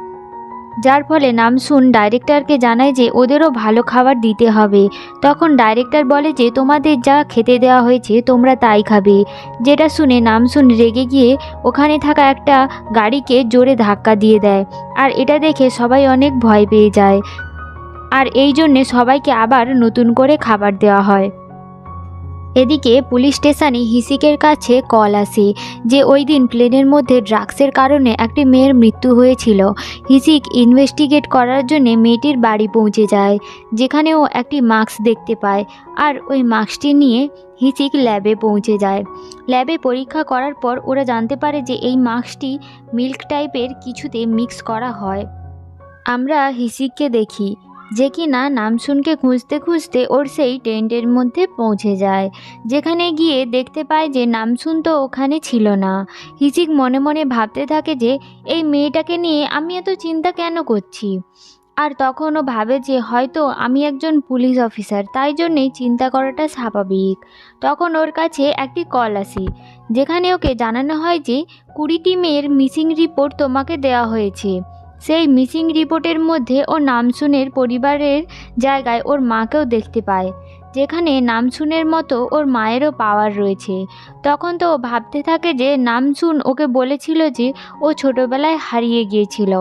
যার ফলে নামসুন ডাইরেক্টরকে জানায় যে ওদেরও ভালো খাবার দিতে হবে। তখন ডাইরেক্টর বলে যে তোমাদের যা খেতে দেওয়া হয়েছে তোমরা তাই খাবে। যেটা শুনে নামসুন রেগে গিয়ে ওখানে থাকা একটা গাড়িকে জোরে ধাক্কা দিয়ে দেয়, আর এটা দেখে সবাই অনেক ভয় পেয়ে যায়, আর এই জন্যে সবাইকে আবার নতুন করে খাবার দেওয়া হয়। এদিকে পুলিশ স্টেশনে হিসিকের কাছে কল আসে যে ওই দিন প্লেনের মধ্যে ড্রাগসের কারণে একটি মেয়ের মৃত্যু হয়েছিল। হিসিক ইনভেস্টিগেট করার জন্য মেয়েটির বাড়ি পৌঁছে যায়, যেখানে ও একটি মাস্ক দেখতে পায়, আর ওই মাস্কটি নিয়ে হিসিক ল্যাবে পৌঁছে যায়। ল্যাবে পরীক্ষা করার পর ওরা জানতে পারে যে এই মাস্কটি মিল্ক টাইপের কিছুতে মিক্স করা হয়। আমরা হিসিককে দেখি, যে কি না নামসুনকে খুঁজতে খুঁজতে ওর সেই টেন্টের মধ্যে পৌঁছে যায়, যেখানে গিয়ে দেখতে পায় যে নামসুন তো ওখানে ছিল না। হিসিক মনে মনে ভাবতে থাকে যে এই মেয়েটাকে নিয়ে আমি এত চিন্তা কেন করছি, আর তখন ও ভাবে যে হয়তো আমি একজন পুলিশ অফিসার, তাই জন্যেই চিন্তা করাটা স্বাভাবিক। তখন ওর কাছে একটি কল আসে, যেখানে ওকে জানানো হয় যে 20টি মেয়ের মিসিং রিপোর্ট তোমাকে দেওয়া হয়েছে। সেই মিসিং রিপোর্টের মধ্যে ও নামসুনের পরিবারের জায়গায় ওর মাকেও দেখতে পায়, যেখানে নামসুনের মতো ওর মায়েরও পাওয়ার রয়েছে। তখন তো ও ভাবতে থাকে যে নামসুন ওকে বলেছিল যে ও ছোটোবেলায় হারিয়ে গিয়েছিল,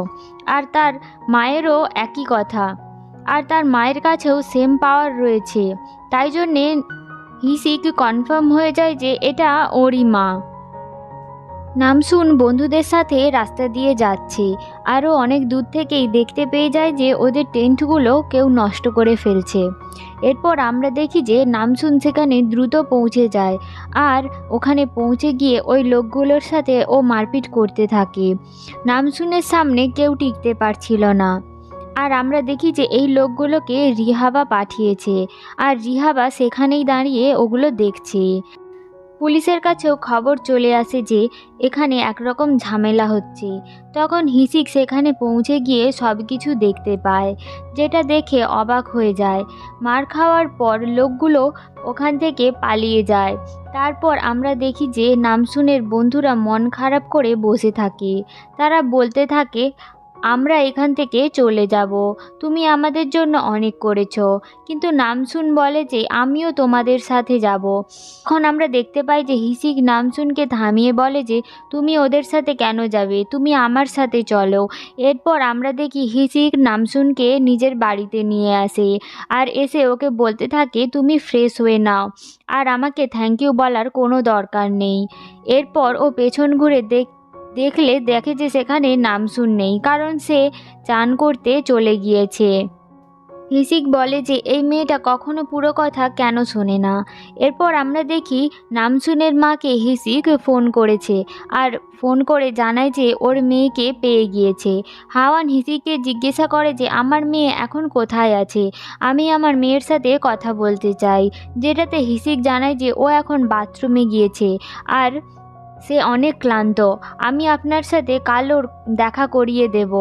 আর তার মায়েরও একই কথা, আর তার মায়ের কাছেও সেম পাওয়ার রয়েছে। তাই জন্যে হিসিক কনফার্ম হয়ে যায় যে এটা ওরই মা। নামসুন বন্ধুদের সাথে রাস্তা দিয়ে যাচ্ছে, আরও অনেক দূর থেকেই দেখতে পেয়ে যায় যে ওদের টেন্টগুলো কেউ নষ্ট করে ফেলছে। এরপর আমরা দেখি যে নামসুন সেখানে দ্রুত পৌঁছে যায়, আর ওখানে পৌঁছে গিয়ে ওই লোকগুলোর সাথে ও মারপিট করতে থাকে। নামসুনের সামনে কেউ টিকতে পারছিল না, আর আমরা দেখি যে এই লোকগুলোকে রিহাবা পাঠিয়েছে, আর রিহাবা সেখানেই দাঁড়িয়ে ওগুলো দেখছে। পুলিশের কাছেও খবর চলে আসে যে এখানে একরকম ঝামেলা হচ্ছে। তখন হিসিক সেখানে পৌঁছে গিয়ে সব কিছু দেখতে পায়, যেটা দেখে অবাক হয়ে যায়। মার খাওয়ার পর লোকগুলো ওখান থেকে পালিয়ে যায়। তারপর আমরা দেখি যে নামসুনের বন্ধুরা মন খারাপ করে বসে থাকে। তারা বলতে থাকে আমরা এখান থেকে চলে যাব, তুমি আমাদের জন্য অনেক করেছো। কিন্তু নামসুন বলে যে আমিও তোমাদের সাথে যাব। এখন আমরা দেখতে পাই যে হিসিক নামসুনকে থামিয়ে বলে যে তুমি ওদের সাথে কেন যাবে, তুমি আমার সাথে চলো। এরপর আমরা দেখি হিসিক নামসুনকে নিজের বাড়িতে নিয়ে আসে, আর এসে ওকে বলতে থাকে তুমি ফ্রেশ হয়ে নাও, আর আমাকে থ্যাংক ইউ বলার কোনো দরকার নেই। এরপর ও পেছন ঘুরে দেখলে দেখে যে সেখানে নামসুন নেই, কারণ সে চান করতে চলে গিয়েছে। হিসিক বলে যে এই মেয়েটা কখনো পুরো কথা কেন শোনে না। এরপর আমরা দেখি নামসুনের মাকে হিসিক ফোন করেছে, আর ফোন করে জানায় যে ওর মেয়েকে পেয়ে গিয়েছে। হাওয়ান হিসিককে জিজ্ঞাসা করে যে আমার মেয়ে এখন কোথায় আছে, আমি আমার মেয়ের সাথে কথা বলতে চাই। যেটাতে হিসিক জানায় যে ও এখন বাথরুমে গিয়েছে, আর সে অনেক ক্লান্ত, আমি আপনার সাথে কাল ওর দেখা করিয়ে দেব।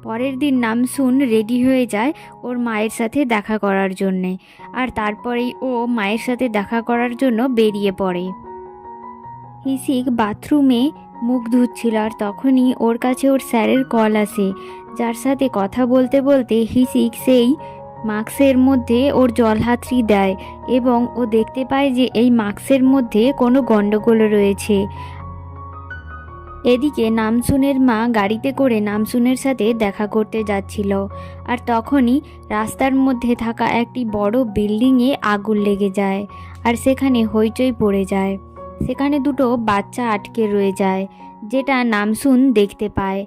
পরের দিন নামসুন রেডি হয়ে যায় ওর মায়ের সাথে দেখা করার জন্যে, আর তারপরেই ও মায়ের সাথে দেখা করার জন্য বেরিয়ে পড়ে। হিসিক বাথরুমে মুখ ধুচ্ছিল, আর তখনই ওর কাছে ওর স্যারের কল আসে, যার সাথে কথা বলতে বলতে হিসিক সেই মাস্কের মধ্যে ওর জলহাতড়ি দেয় এবং ও দেখতে পায় যে এই মাস্কের মধ্যে কোনো গণ্ডগোল রয়েছে। এদিকে নামসুনের মা গাড়িতে করে নামসুনের সাথে দেখা করতে যাচ্ছিল, আর তখনই রাস্তার মধ্যে থাকা একটি বড় বিল্ডিংয়ে আগুন লেগে যায়, আর সেখানে হইচই পড়ে যায়। সেখানে দুটো বাচ্চা আটকে রয়ে যায়, যেটা নামসুন দেখতে পায়।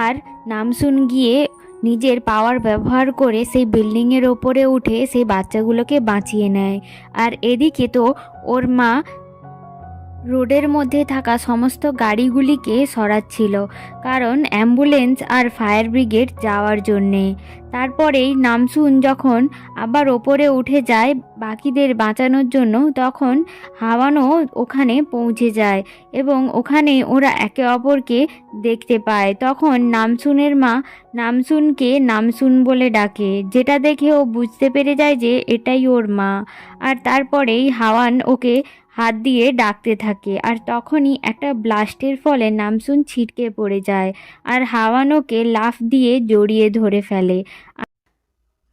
আর নামসুন গিয়ে নিজের পাওয়ার ব্যবহার করে সেই বিল্ডিংয়ের ওপরে উঠে সেই বাচ্চাগুলোকে বাঁচিয়ে নেয়। আর এদিকে তো ওর মা রোডের মধ্যে থাকা সমস্ত গাড়িগুলিকে সরাচ্ছিল, কারণ অ্যাম্বুলেন্স আর ফায়ার ব্রিগেড যাওয়ার জন্যে। তারপরেই নামসুন যখন আবার ওপরে উঠে যায় বাকিদের বাঁচানোর জন্য, তখন হাওয়ানও ওখানে পৌঁছে যায় এবং ওখানে ওরা একে অপরকে দেখতে পায়। তখন নামসুনের মা নামসুনকে নামসুন বলে ডাকে, যেটা দেখে ও বুঝতে পেরে যায় যে এটাই ওর মা। আর তারপরেই হাওয়ান ওকে হাত দিয়ে ডাকতে থাকে, আর তখনই একটা ব্লাস্টের ফলে নামসুন ছিটকে পড়ে যায়, আর হাওয়ানোকে লাফ দিয়ে জড়িয়ে ধরে ফেলে।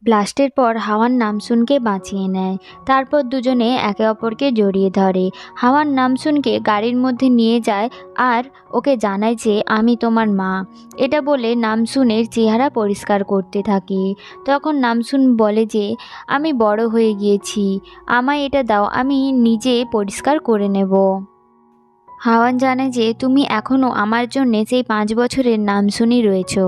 ব্লাস্টের পর হাওয়ান নামসুনকে বাঁচিয়ে নেয়। তারপর দুজনে একে অপরকে জড়িয়ে ধরে। হাওয়ান নামসুনকে গাড়ির মধ্যে নিয়ে যায় আর ওকে জানায় যে আমি তোমার মা। এটা বলে নামসুনের চেহারা পরিষ্কার করতে থাকে। তখন নামসুন বলে যে আমি বড় হয়ে গিয়েছি, আমায় এটা দাও, আমি নিজে পরিষ্কার করে নেব। হাওয়ান জানে যে তুমি এখনও আমার জন্যে সেই 5 বছরের নামসুনই রয়েছো।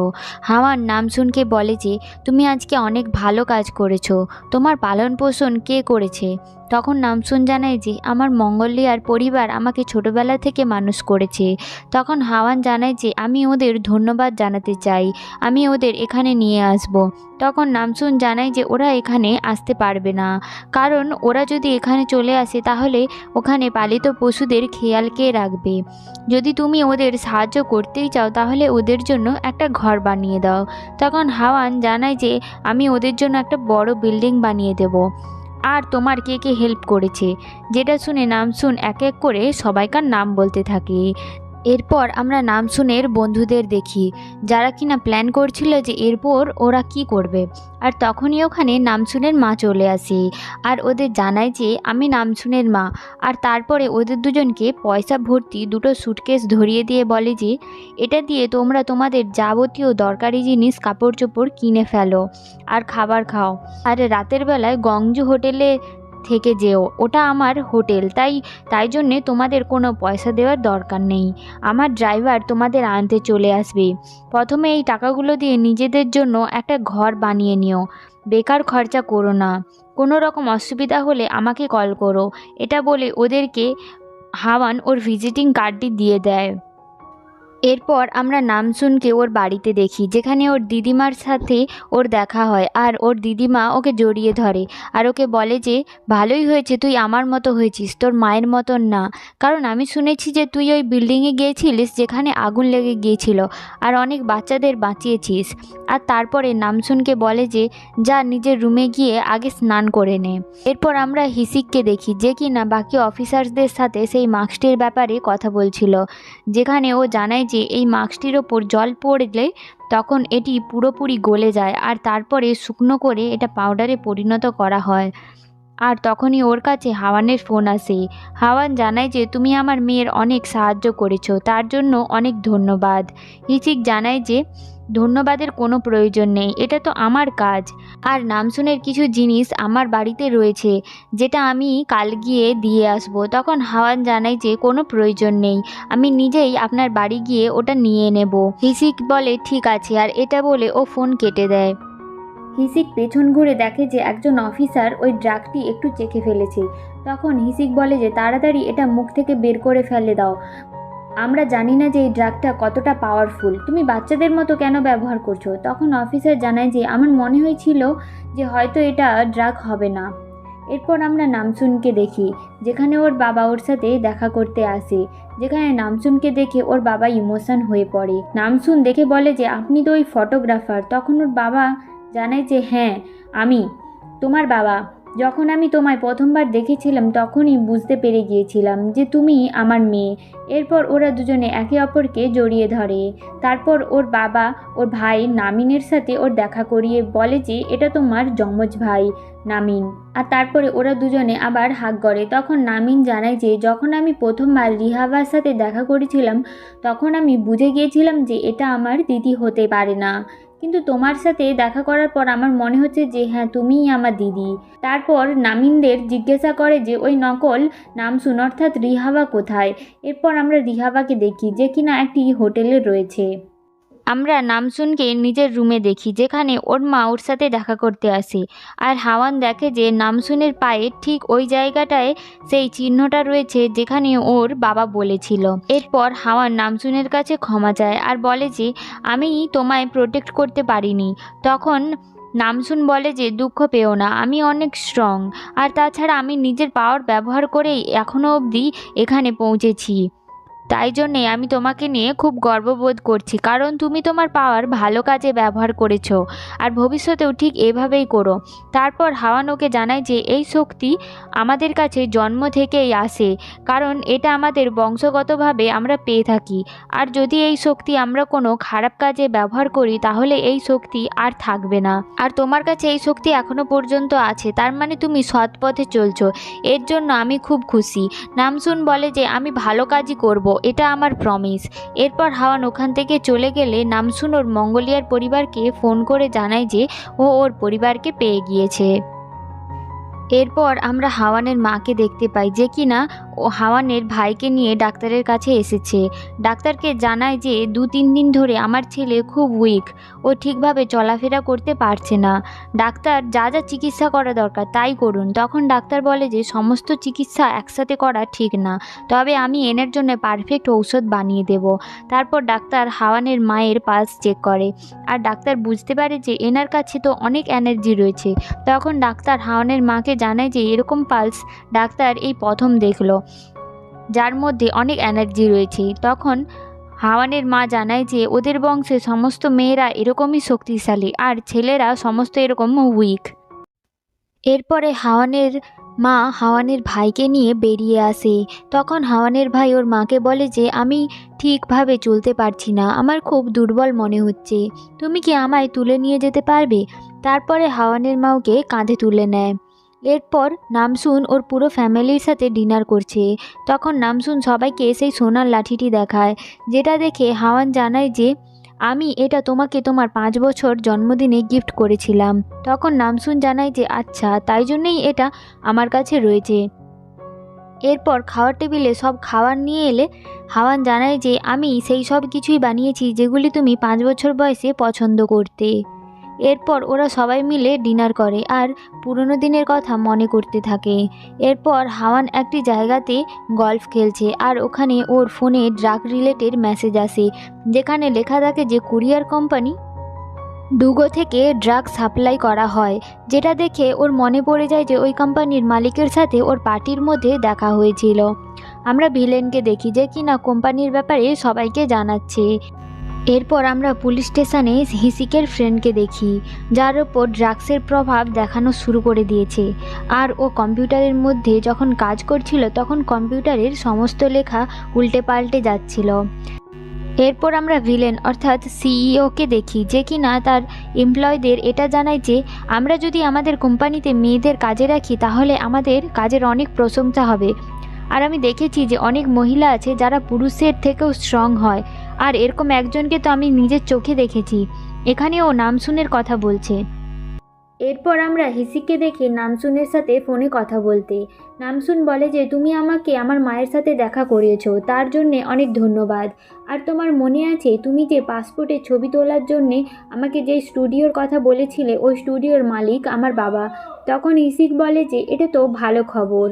হাওয়ান নামসুনকে বলে যে তুমি আজকে অনেক ভালো কাজ করেছো, তোমার পালন পোষণ কে করেছে? তখন নামসুন জানায় যে আমার মঙ্গলিয়ার পরিবার আমাকে ছোটবেলা থেকে মানুষ করেছে। তখন হাওয়ান জানায় যে আমি ওদের ধন্যবাদ জানাতে চাই, আমি ওদের এখানে নিয়ে আসব। তখন নামসুন জানায় যে ওরা এখানে আসতে পারবে না, কারণ ওরা যদি এখানে চলে আসে তাহলে ওখানে পালিত পশুদের খেয়াল কে রাখবে। যদি তুমি ওদের সাহায্য করতেই চাও তাহলে ওদের জন্য একটা ঘর বানিয়ে দাও। তখন হাওয়ান জানায় যে আমি ওদের জন্য একটা বড় বিল্ডিং বানিয়ে দেব, আর তোমার কে কে হেল্প করেছে। যেটা শুনে নামসুন এক এক করে সবাইকার নাম বলতে থাকে। এরপর আমরা নামসুনের বন্ধুদের দেখি, যারা কিনা প্ল্যান করছিল যে এরপর ওরা কি করবে। আর তখনই ওখানে নামসুনের মা চলে আসে আর ওদের জানায় যে আমি নামসুনের মা। আর তারপরে ওদের দুজনকে পয়সা ভর্তি দুটো সুটকেস ধরিয়ে দিয়ে বলে যে এটা দিয়ে তোমরা তোমাদের যাবতীয় দরকারি জিনিস কাপড় চোপড় কিনে ফেলো আর খাবার খাও। আর রাতের বেলায় গংজু হোটেলে থেকে যেও, ওটা আমার হোটেল, তাই জন্যে তোমাদের কোনো পয়সা দেওয়ার দরকার নেই। আমার ড্রাইভার তোমাদের আনতে চলে আসবে। প্রথমে এই টাকাগুলো দিয়ে নিজেদের জন্য একটা ঘর বানিয়ে নিও, বেকার খরচা করো না, কোনো রকম অসুবিধা হলে আমাকে কল করো। এটা বলে ওদেরকে হাওয়ান ওর ভিজিটিং কার্ডটি দিয়ে দেয়। এরপর আমরা নামসুনকে ওর বাড়িতে দেখি, যেখানে ওর দিদিমার সাথে ওর দেখা হয় আর ওর দিদিমা ওকে জড়িয়ে ধরে আর ওকে বলে যে ভালোই হয়েছে তুই আমার মতো হয়েছিস, তোর মায়ের মতন না। কারণ আমি শুনেছি যে তুই ওই বিল্ডিংয়ে গিয়েছিলিস যেখানে আগুন লেগে গিয়েছিল আর অনেক বাচ্চাদের বাঁচিয়েছিস। আর তারপরে নামসুনকে বলে যে যা নিজের রুমে গিয়ে আগে স্নান করে নে। এরপর আমরা হিসিককে দেখি, যে কিনা বাকি অফিসার্সদের সাথে সেই মাস্কটির ব্যাপারে কথা বলছিল, যেখানে ও জানায় যে এই মাস্কটির ওপর জল পড়লে তখন এটি পুরোপুরি গলে যায় আর তারপরে শুকনো করে এটা পাউডারে পরিণত করা হয়। আর তখনই ওর কাছে হাওয়ানের ফোন আসে। হাওয়ান জানায় যে তুমি আমার মেয়ের অনেক সাহায্য করেছো, তার জন্য অনেক ধন্যবাদ। হিসিক জানায় যে ধন্যবাদের কোনো প্রয়োজন নেই, এটা তো আমার কাজ। আর নামসুনের কিছু জিনিস আমার বাড়িতে রয়েছে যেটা আমি কাল গিয়ে দিয়ে আসবো। তখন হাওয়ান জানায় যে কোনো প্রয়োজন নেই, আমি নিজেই আপনার বাড়ি গিয়ে ওটা নিয়ে নেব। হিসিক বলে ঠিক আছে, আর এটা বলে ও ফোন কেটে দেয়। হিসিক পেছন ঘুরে দেখে যে একজন অফিসার ওই ড্রাগটি একটু চেখে ফেলেছে। তখন হিসিক বলে যে তাড়াতাড়ি এটা মুখ থেকে বের করে ফেলে দাও, আমরা জানি না যে এই ড্রাগটা কতটা পাওয়ারফুল, তুমি বাচ্চাদের মতো কেন ব্যবহার করছো। তখন অফিসার জানায় যে আমার মনে হয়েছিল যে হয়তো এটা ড্রাগ হবে না। এরপর আমরা নামসুনকে দেখি, যেখানে ওর বাবা ওর সাথে দেখা করতে আসে, যেখানে নামসুনকে দেখে ওর বাবা ইমোশন হয়ে পড়ে। নামসুন দেখে বলে যে আপনি তো ওই ফটোগ্রাফার। তখন ওর বাবা জানায় যে হ্যাঁ আমি তোমার বাবা। যখন আমি তোমায় প্রথমবার দেখেছিলাম তখনই বুঝতে পেরে গিয়েছিলাম যে তুমি আমার মেয়ে। এরপর ওরা দুজনে একে অপরকে জড়িয়ে ধরে। তারপর ওর বাবা ওর ভাই নামিনের সাথে ওর দেখা করিয়ে বলে যে এটা তোমার যমজ ভাই নামিন। আর তারপরে ওরা দুজনে আবার হাগ করে। তখন নামিন জানায় যে যখন আমি প্রথমবার রিহাবার সাথে দেখা করেছিলাম তখন আমি বুঝে গিয়েছিলাম যে এটা আমার দিদি হতে পারে না, কিন্তু তোমার সাথে দেখা করার পর আমার মনে হচ্ছে যে হ্যাঁ তুমিই আমার দিদি। তারপর নামিনদের জিজ্ঞাসা করে যে ওই নকল নামসুন অর্থাৎ রিহাবা কোথায়। এরপর আমরা রিহাবাকে দেখি যে কিনা একটি হোটেলে রয়েছে। আমরা নামসুনকে নিজের রুমে দেখি যেখানে ওর মা ওর সাথে দেখা করতে আসে। আর হাওয়ান দেখে যে নামসুনের পায়ে ঠিক ওই জায়গাটায় সেই চিহ্নটা রয়েছে যেখানে ওর বাবা বলেছিল। এরপর হাওয়ান নামসুনের কাছে ক্ষমা চায় আর বলে যে আমি তোমায় প্রোটেক্ট করতে পারিনি। তখন নামসুন বলে যে দুঃখ পেও না, আমি অনেক স্ট্রং, আর তাছাড়া আমি নিজের পাওয়ার ব্যবহার করেই এখনও অবধি এখানে পৌঁছেছি। তাই জন্যে আমি তোমাকে নিয়ে খুব গর্ববোধ করছি, কারণ তুমি তোমার পাওয়ার ভালো কাজে ব্যবহার করেছো আর ভবিষ্যতেও ঠিক এভাবেই করো। তারপর হাওয়ান ওকে জানায় যে এই শক্তি আমাদের কাছে জন্ম থেকেই আসে, কারণ এটা আমাদের বংশগতভাবে আমরা পেয়ে থাকি। আর যদি এই শক্তি আমরা কোনো খারাপ কাজে ব্যবহার করি তাহলে এই শক্তি আর থাকবে না। আর তোমার কাছে এই শক্তি এখনো পর্যন্ত আছে, তার মানে তুমি সৎ পথে চলছো। এর জন্য আমি খুব খুশি। নামসুন বলে যে আমি ভালো কাজই করব, এটা আমার প্রমিস। এরপর হাওয়ান ওখান থেকে চলে গেলে নামসুন ওর মঙ্গোলিয়ার পরিবারকে ফোন করে জানায় যে ও ওর পরিবারকে পেয়ে গিয়েছে। এরপর আমরা হাওয়ানের মাকে দেখতে পাই যে কিনা ও হাওয়ানের ভাইকে নিয়ে ডাক্তারের কাছে এসেছে। ডাক্তারকে জানায় যে 2-3 দিন ধরে আমার ছেলে খুব উইক, ও ঠিকভাবে চলাফেরা করতে পারছে না। ডাক্তার যা যা চিকিৎসা করা দরকার তাই করুন। তখন ডাক্তার বলে যে সমস্ত চিকিৎসা একসাথে করা ঠিক না, তবে আমি এনার জন্য পারফেক্ট ঔষধ বানিয়ে দেব। তারপর ডাক্তার হাওয়ানের মায়ের পালস চেক করে আর ডাক্তার বুঝতে পারে যে এনার কাছে তো অনেক এনার্জি রয়েছে। তখন ডাক্তার হাওয়ানের মাকে জানায় যে এরকম পালস ডাক্তার এই প্রথম দেখলো যার মধ্যে অনেক এনার্জি রয়েছে। তখন হাওয়ানের মা জানায় যে ওদের বংশে সমস্ত মেয়েরা এরকমই শক্তিশালী আর ছেলেরা সমস্ত এরকম উইক। এরপরে হাওয়ানের মা হাওয়ানের ভাইকে নিয়ে বেরিয়ে আসে। তখন হাওয়ানের ভাই ওর মাকে বলে যে আমি ঠিকভাবে চলতে পারছি না, আমার খুব দুর্বল মনে হচ্ছে, তুমি কি আমায় তুলে নিয়ে যেতে পারবে? তারপরে হাওয়ানের মা ওকে কাঁধে তুলে নেয়। এরপর নামসুন ওর পুরো ফ্যামিলির সাথে ডিনার করছে। তখন নামসুন সবাইকে সেই সোনার লাঠিটি দেখায়, যেটা দেখে হাওয়ান জানায় যে আমি এটা তোমাকে তোমার 5 বছর জন্মদিনে গিফট করেছিলাম। তখন নামসুন জানায় যে আচ্ছা, তাই জন্যই এটা আমার কাছে রয়েছে। এরপর খাওয়ার টেবিলে সব খাবার নিয়ে এলে হাওয়ান জানায় যে আমি সেই সব কিছুই বানিয়েছি যেগুলি তুমি 5 বছর বয়সে পছন্দ করতে। এরপর ওরা সবাই মিলে ডিনার করে আর পুরনো দিনের কথা মনে করতে থাকে। এরপর হাওয়ান একটি জায়গাতে গল্ফ খেলছে আর ওখানে ওর ফোনে ড্রাগ রিলেটেড মেসেজ আসে, যেখানে লেখা থাকে যে কুরিয়ার কোম্পানি ডুগো থেকে ড্রাগ সাপ্লাই করা হয়। যেটা দেখে ওর মনে পড়ে যায় যে ওই কোম্পানির মালিকের সাথে ওর পার্টির মধ্যে দেখা হয়েছিল। আমরা ভিলেনকে দেখি যে কিনা কোম্পানির ব্যাপারে সবাইকে জানাচ্ছে। এরপর আমরা পুলিশ স্টেশনে হিসিকের ফ্রেন্ডকে দেখি, যার ওপর ড্রাগসের প্রভাব দেখানো শুরু করে দিয়েছে। আর ও কম্পিউটারের মধ্যে যখন কাজ করছিল তখন কম্পিউটারের সমস্ত লেখা উল্টে পাল্টে যাচ্ছিল। এরপর আমরা ভিলেন অর্থাৎ সিইওকে দেখি, যে কিনা তার এমপ্লয়ীদের এটা জানায় যে আমরা যদি আমাদের কোম্পানিতে মেয়েদের কাজে রাখি তাহলে আমাদের কাজের অনেক প্রশংসা হবে। আর আমি দেখেছি যে অনেক মহিলা আছে যারা পুরুষের থেকেও স্ট্রং হয়, আর এরকম একজনকে তো আমি নিজের চোখে দেখেছি। এখানে ও নামসুনের কথা বলছে। এরপর আমরা হিসিককে দেখি নামসুনের সাথে ফোনে কথা বলতে। নামসুন বলে যে তুমি আমাকে আমার মায়ের সাথে দেখা করিয়েছো, তার জন্যে অনেক ধন্যবাদ। আর তোমার মনে আছে তুমি যে পাসপোর্টে ছবি তোলার জন্যে আমাকে যে স্টুডিওর কথা বলেছিলে, ওই স্টুডিওর মালিক আমার বাবা। তখন হিসিক বলে যে এটা তো ভালো খবর।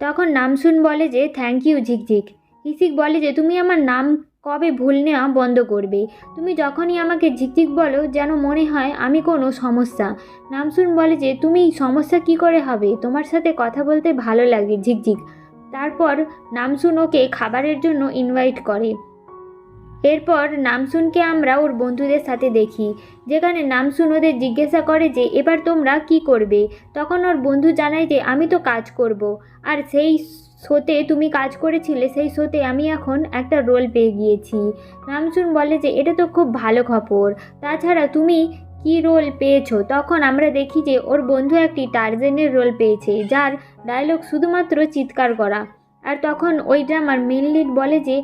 তখন নামসুন বলে যে থ্যাংক ইউ ঝিকঝিক। হিসিক বলে যে তুমি আমার নাম কবে ভুল নেওয়া বন্ধ করবে? তুমি যখনই আমাকে ঝিকঝিক বলো যেন মনে হয় আমি কোনো সমস্যা। নামসুন বলে যে তুমি সমস্যা কি করে হবে, তোমার সাথে কথা বলতে ভালো লাগে ঝিকঝিক। তারপর নামসুন ওকে খাবারের জন্য ইনভাইট করে। এরপর নামসুনকে আমরা ওর বন্ধুদের সাথে দেখি, যেখানে নামসুন ওদের জিজ্ঞাসা করে যে এবার তোমরা কি করবে। তখন ওর বন্ধু জানায় যে আমি তো কাজ করব, আর সেই শোতে তুমি কাজ করেছিলে, সেই শোতে আমি এখন একটা রোল পেয়ে গিয়েছি। নামসুন বলে যে এটা তো খুব ভালো খবর, তাছাড়া তুমি কি রোল পেয়েছো? তখন আমরা দেখি যে ওর বন্ধু একটি টার্জেনের রোল পেয়েছে, যার ডায়লগ শুধুমাত্র চিৎকার করা। আর তখন ওই ড্রামার মেন লিড বলে যে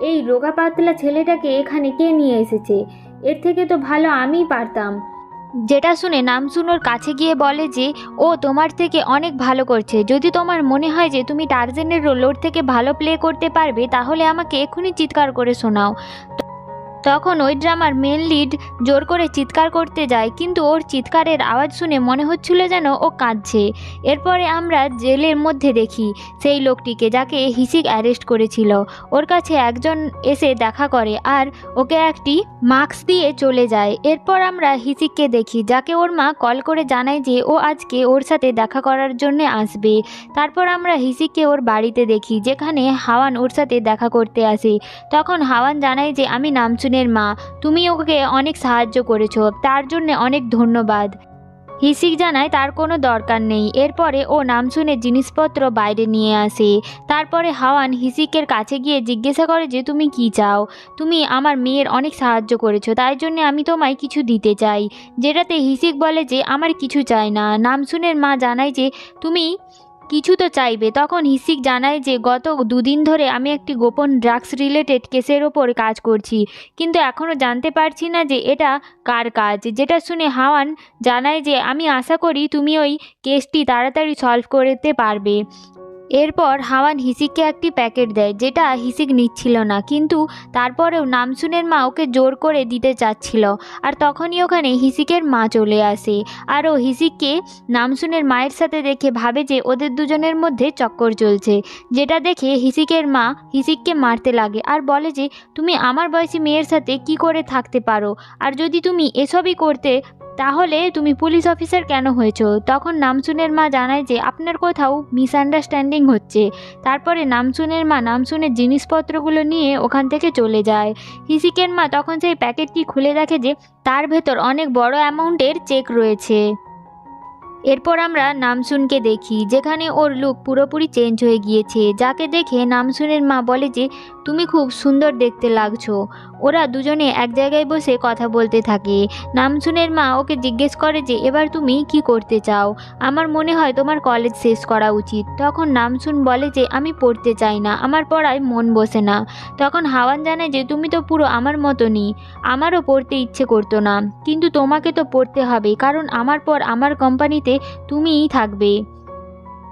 এই রোগা পাতলা ছেলেটাকে এখানে কে নিয়ে এসেছে, এর থেকে তো ভালো আমিই পারতাম। যেটা শুনে নামসুন ওর কাছে গিয়ে বলে যে ও তোমার থেকে অনেক ভালো করছে, যদি তোমার মনে হয় যে তুমি টার্জেনের রোল ওর থেকে ভালো প্লে করতে পারবে তাহলে আমাকে এক্ষুনি চিৎকার করে শোনাও। তখন ওই ড্রামার মেন লিড জোর করে চিৎকার করতে যায়, কিন্তু ওর চিৎকারের আওয়াজ শুনে মনে হচ্ছিল যেন ও কাঁদছে। এরপরে আমরা জেলের মধ্যে দেখি সেই লোকটিকে যাকে হিসিক অ্যারেস্ট করেছিল। ওর কাছে একজন এসে দেখা করে আর ওকে একটি মাস্ক দিয়ে চলে যায়। এরপর আমরা হিসিককে দেখি, যাকে ওর মা কল করে জানায় যে ও আজকে ওর সাথে দেখা করার জন্য আসবে। তারপর আমরা হিসিককে ওর বাড়িতে দেখি, যেখানে হাওয়ান ওর সাথে দেখা করতে আসে। তখন হাওয়ান জানায় যে আমি নামসুনের মা, তুমি ওকে অনেক সাহায্য করেছো, তার জন্য অনেক ধন্যবাদ। হিসিক জানায় তার কোনো দরকার নেই। এরপরে ও নামসুনের জিনিসপত্র বাইরে নিয়ে আসে। তারপরে হাওয়ান হিসিকের কাছে গিয়ে জিজ্ঞাসা করে যে তুমি কি চাও? তুমি আমার মেয়ের অনেক সাহায্য করেছো, তাই জন্য আমি তোমায় কিছু দিতে চাই। যেটাতে হিসিক বলে যে আমার কিছু চাই না। নামসুনের মা জানায় যে তুমি কিছু তো চাইবে। তখন হিসিক জানায় যে গত 2 দিন ধরে আমি একটি গোপন ড্রাগস রিলেটেড কেসের ওপর কাজ করছি, কিন্তু এখনও জানতে পারছি না যে এটা কার কাজ। যেটা শুনে হাওয়ান জানায় যে আমি আশা করি তুমি ওই কেসটি তাড়াতাড়ি সলভ করতে পারবে। এরপর হাওয়ান হিসিককে একটি প্যাকেট দেয়, যেটা হিসিক নিচ্ছিল না, কিন্তু তারপরেও নামসুনের মা ওকে জোর করে দিতে চাচ্ছিল। আর তখনই ওখানে হিসিকের মা চলে আসে, আর ও হিসিককে নামসুনের মায়ের সাথে দেখে ভাবে যে ওদের দুজনের মধ্যে চক্কর চলছে। যেটা দেখে হিসিকের মা হিসিককে মারতে লাগে আর বলে যে তুমি আমার বয়সী মেয়ের সাথে কি করে থাকতে পারো, আর যদি তুমি এসবই করতে তাহলে তুমি পুলিশ অফিসার কেন হয়েছো? তখন নামসুনের মা জানায় যে আপনার কোথাও মিসআন্ডারস্ট্যান্ডিং হচ্ছে। তারপরে নামসুনের মা নামসুনের জিনিসপত্রগুলো নিয়ে ওখান থেকে চলে যায়। হিসিকের মা তখন সেই প্যাকেটটি খুলে দেখে যে তার ভেতর অনেক বড় অ্যামাউন্টের চেক রয়েছে। এরপর আমরা নামসুনকে দেখি, যেখানে ওর লুক পুরোপুরি চেঞ্জ হয়ে গিয়েছে, যাকে দেখে নামসুনের মা বলে যে তুমি খুব সুন্দর দেখতে লাগছো। ওরা দুজনে এক জায়গায় বসে কথা বলতে থাকে। নামসুনের মা ওকে জিজ্ঞেস করে যে এবার তুমি কি করতে চাও? আমার মনে হয় তোমার কলেজ শেষ করা উচিত। তখন নামসুন বলে যে আমি পড়তে চাই না, আমার পড়ায় মন বসে না। তখন হাওয়ান জানায় যে তুমি তো পুরো আমার মতনই, আমারও পড়তে ইচ্ছে করতো না, কিন্তু তোমাকে তো পড়তে হবে, কারণ আমার পর আমার কোম্পানিতে তুমিই থাকবে।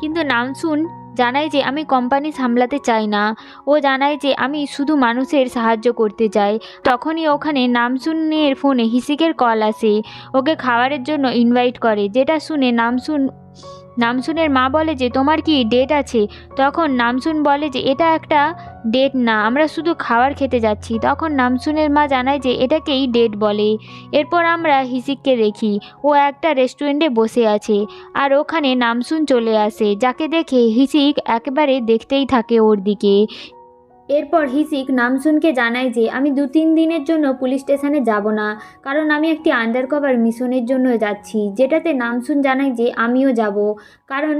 কিন্তু নামসুন জানায় যে আমি কোম্পানি সামলাতে চাই না, ও জানায় যে আমি শুধু মানুষের সাহায্য করতে চাই। তখনই ওখানে নামসুনের ফোনে হিসিকের কল আসে, ওকে খাবারের জন্য ইনভাইট করে। যেটা শুনে নামসুনের মা বলে যে তোমার কি ডেট আছে? তখন নামসুন বলে যে এটা একটা ডেট না, আমরা শুধু খাবার খেতে যাচ্ছি। তখন নামসুনের মা জানায় যে এটাকেই ডেট বলে। এরপর আমরা হিসিককে দেখি, ও একটা রেস্টুরেন্টে বসে আছে, আর ওখানে নামসুন চলে আসে, যাকে দেখে হিসিক একেবারে দেখতেই থাকে ওর দিকে। এরপর হিসিক নামসুনকে জানায় যে আমি 2-3 দিনের জন্য পুলিশ স্টেশনে যাব না, কারণ আমি একটি আন্ডারকভার মিশনের জন্য যাচ্ছি। যেটাতে নামসুন জানায় যে আমিও যাব, কারণ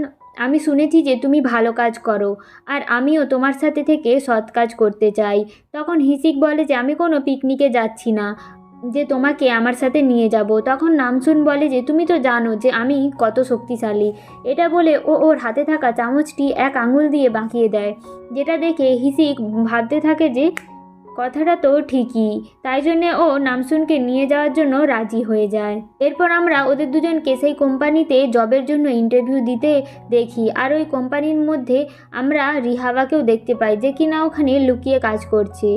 আমি শুনেছি যে তুমি ভালো কাজ করো, আর আমিও তোমার সাথে থেকে সৎ কাজ করতে চাই। তখন হিসিক বলে যে আমি কোনো পিকনিকে যাচ্ছি না, যে তোমাকে আমার সাথে নিয়ে যাব। তখন নামসুন বলে যে তুমি তো জানো যে আমি কত শক্তিশালী। এটা বলে ও ওর হাতে থাকা চামচটি এক আঙুল দিয়ে বাঁকিয়ে দেয়। যেটা দেখে হিসিক ভাবতে থাকে যে কথাটা তো ঠিকই, তাই জন্যে ও নামসুনকে নিয়ে যাওয়ার জন্য রাজি হয়ে যায়। এরপর আমরা ওদের দুজনকে সেই কোম্পানিতে জবের জন্য ইন্টারভিউ দিতে দেখি, আর ওই কোম্পানির মধ্যে আমরা রিহাওয়াকেও দেখতে পাই, যে কিনা ওখানে লুকিয়ে কাজ করছে।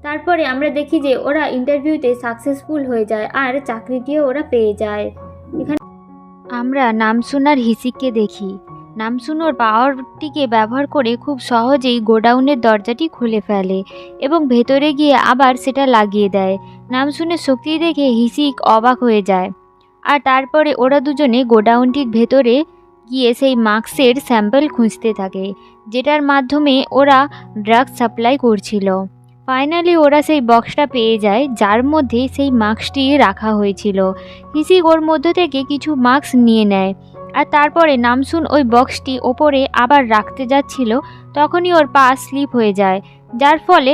তারপরে আমরা দেখি যে ওরা ইন্টারভিউতে সাকসেসফুল হয়ে যায়, আর চাকরিটিও ওরা পেয়ে যায়। আমরা নামসুন আর হিসিককে দেখি, নামসুন ওর পাওয়ারটিকে ব্যবহার করে খুব সহজেই গোডাউনের দরজাটি খুলে ফেলে এবং ভেতরে গিয়ে আবার সেটা লাগিয়ে দেয়। নামসুনের শক্তি দেখে হিসিক অবাক হয়ে যায়, আর তারপরে ওরা দুজনে গোডাউনটির ভেতরে গিয়ে সেই মাস্কের স্যাম্পল খুঁজতে থাকে, যেটার মাধ্যমে ওরা ড্রাগস সাপ্লাই করছিল। ফাইনালি ওরা সেই বক্সটা পেয়ে যায়, যার মধ্যে সেই মাস্কটি রাখা হয়েছিল। হিসিক ওর মধ্যে থেকে কিছু মাস্ক নিয়ে নেয়, আর তারপরে নামসুন ওই বক্সটি ওপরে আবার রাখতে যাচ্ছিল, তখনই ওর পা স্লিপ হয়ে যায়, যার ফলে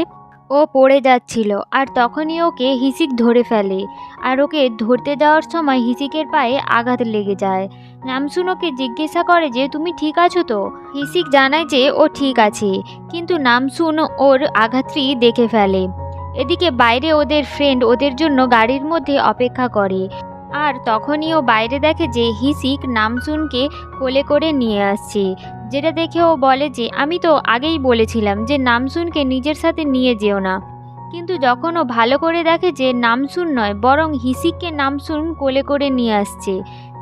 ও পড়ে যাচ্ছিল। আর তখনই ওকে হিসিক ধরে ফেলে, আর ওকে ধরতে যাওয়ার সময় হিসিকের পায়ে আঘাত লেগে যায়। নামসুন ওকে জিজ্ঞাসা করে যে তুমি ঠিক আছো তো। হিসিক জানায় যে ও ঠিক আছে, কিন্তু নামসুন ওর আঘাতটি দেখে ফেলে। এদিকে বাইরে ওদের ফ্রেন্ড ওদের জন্য গাড়ির মধ্যে অপেক্ষা করে, আর তখনই ও বাইরে দেখে যে হিসিক নামসুনকে কোলে করে নিয়ে আসছে, যেটা দেখে ও বলে যে আমি তো আগেই বলেছিলাম যে নামসুনকে নিজের সাথে নিয়ে যেও না। কিন্তু যখন ও ভালো করে দেখে যে নামসুন নয়, বরং হিসিককে নামসুন কোলে করে নিয়ে আসছে,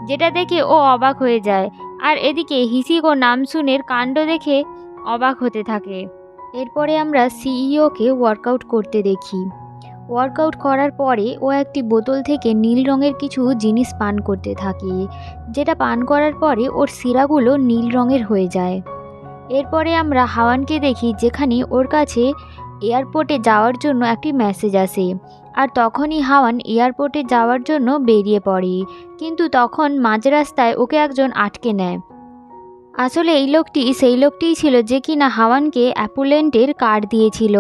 যেটা দেখে ও অবাক হয়ে যায়। আর এদিকে হিসিক ও নামসুনের কাণ্ড দেখে অবাক হতে থাকে। এরপরে আমরা সিইওকে ওয়ার্কআউট করতে দেখি। ওয়ার্কআউট করার পরে ও একটি বোতল থেকে নীল রঙের কিছু জিনিস পান করতে থাকে, যেটা পান করার পরে ওর শিরাগুলো নীল রঙের হয়ে যায়। এরপরে আমরা হাওয়ানকে দেখি, যেখানে ওর কাছে এয়ারপোর্টে যাওয়ার জন্য একটি মেসেজ আসে, আর তখনই হাওয়ান এয়ারপোর্টে যাওয়ার জন্য বেরিয়ে পড়ে, কিন্তু তখন মাঝ রাস্তায় ওকে একজন আটকে নেয়। আসলে এই লোকটি সেই লোকটিই ছিল যে কিনা হাওয়ানকে অ্যাপুলেন্টের কার্ড দিয়েছিল।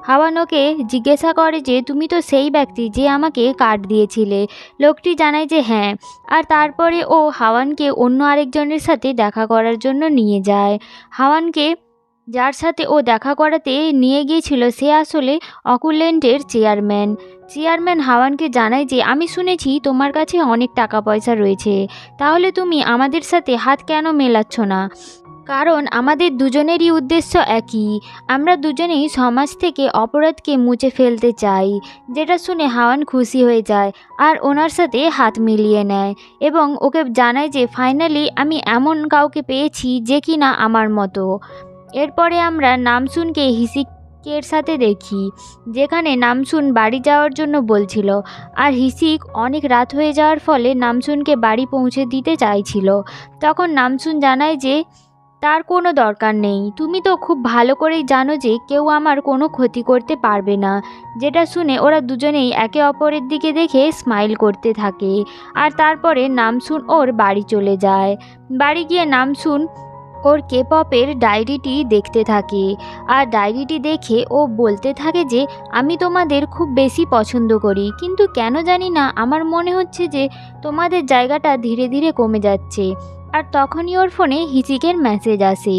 হাওয়ান ওকে জিজ্ঞাসা করে যে তুমি তো সেই ব্যক্তি যে আমাকে কার্ড দিয়েছিলে। লোকটি জানায় যে হ্যাঁ, আর তারপরে ও হাওয়ানকে অন্য আরেকজনের সাথে দেখা করার জন্য নিয়ে যায়। হাওয়ানকে যার সাথে ও দেখা করাতে নিয়ে গিয়েছিল সে আসলে অকুলেন্টের চেয়ারম্যান হাওয়ানকে জানায় যে আমি শুনেছি তোমার কাছে অনেক টাকা পয়সা রয়েছে, তাহলে তুমি আমাদের সাথে হাত কেন মেলাচ্ছ না? কারণ আমাদের দুজনেরই উদ্দেশ্য একই, আমরা দুজনেই সমাজ থেকে অপরাধকে মুছে ফেলতে চাই। যেটা শুনে হাওয়ান খুশি হয়ে যায়, আর ওনার সাথে হাত মিলিয়ে নেয়, এবং ওকে জানায় যে ফাইনালি আমি এমন কাউকে পেয়েছি যে কিনা আমার মতো। এরপরে আমরা নামসুনকে হিসিকের সাথে দেখি, যেখানে নামসুন বাড়ি যাওয়ার জন্য বলছিল, আর হিসিক অনেক রাত হয়ে যাওয়ার ফলে নামসুনকে বাড়ি পৌঁছে দিতে চাইছিল। তখন নামসুন জানায় যে তার কোনো দরকার নেই, তুমি তো খুব ভালো করেই জানো যে কেউ আমার কোনো ক্ষতি করতে পারবে না। যেটা শুনে ওরা দুজনেই একে অপরের দিকে দেখে স্মাইল করতে থাকে, আর তারপরে নামসুন ওর বাড়ি চলে যায়। বাড়ি গিয়ে নামসুন ওর কেপপের ডায়েরিটি দেখতে থাকে, আর ডায়েরিটি দেখে ও বলতে থাকে যে আমি তোমাদের খুব বেশি পছন্দ করি, কিন্তু কেন জানি না আমার মনে হচ্ছে যে তোমাদের জায়গাটা ধীরে ধীরে কমে যাচ্ছে। আর তখনই ওর ফোনে হিসিকের মেসেজ আসে,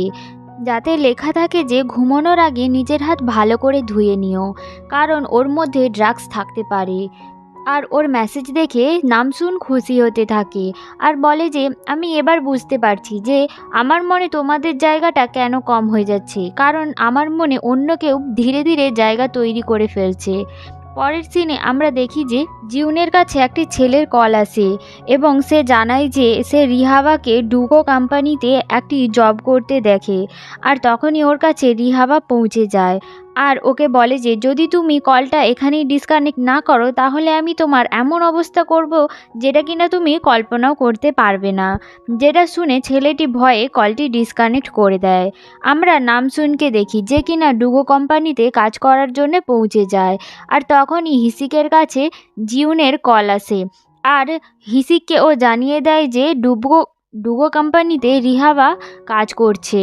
যাতে লেখা থাকে যে ঘুমানোর আগে নিজের হাত ভালো করে ধুয়ে নিও, কারণ ওর মধ্যে ড্রাগস থাকতে পারে। আর ওর মেসেজ দেখে নামসুন খুশি হতে থাকে, আর বলে যে আমি এবার বুঝতে পারছি যে আমার মনে তোমাদের জায়গাটা কেন কম হয়ে যাচ্ছে, কারণ আমার মনে অন্য কেউ ধীরে ধীরে জায়গা তৈরি করে ফেলছে। পরের সিনে আমরা দেখি যে জিউনের কাছে একটি ছেলের কল আসে, এবং সে জানায় যে সে রিহাবাকে ডুগো কোম্পানিতে একটি জব করতে দেখে। আর তখনই ওর কাছে রিহাবা পৌঁছে যায়, আর ওকে বলে যে যদি তুমি কলটা এখানেই ডিসকানেক্ট না করো তাহলে আমি তোমার এমন অবস্থা করব যেটা কিনা তুমি কল্পনাও করতে পারবে না। যেটা শুনে ছেলেটি ভয়ে কলটি ডিসকানেক্ট করে দেয়। আমরা নামসুনকে দেখি, যে কিনা ডুগো কোম্পানিতে কাজ করার জন্য পৌঁছে যায়, আর তখনই হিসিকের কাছে জিউনের কল আসে, আর হিসিককে ও জানিয়ে দেয় যে ডুগো কোম্পানিতে রিহাবা কাজ করছে।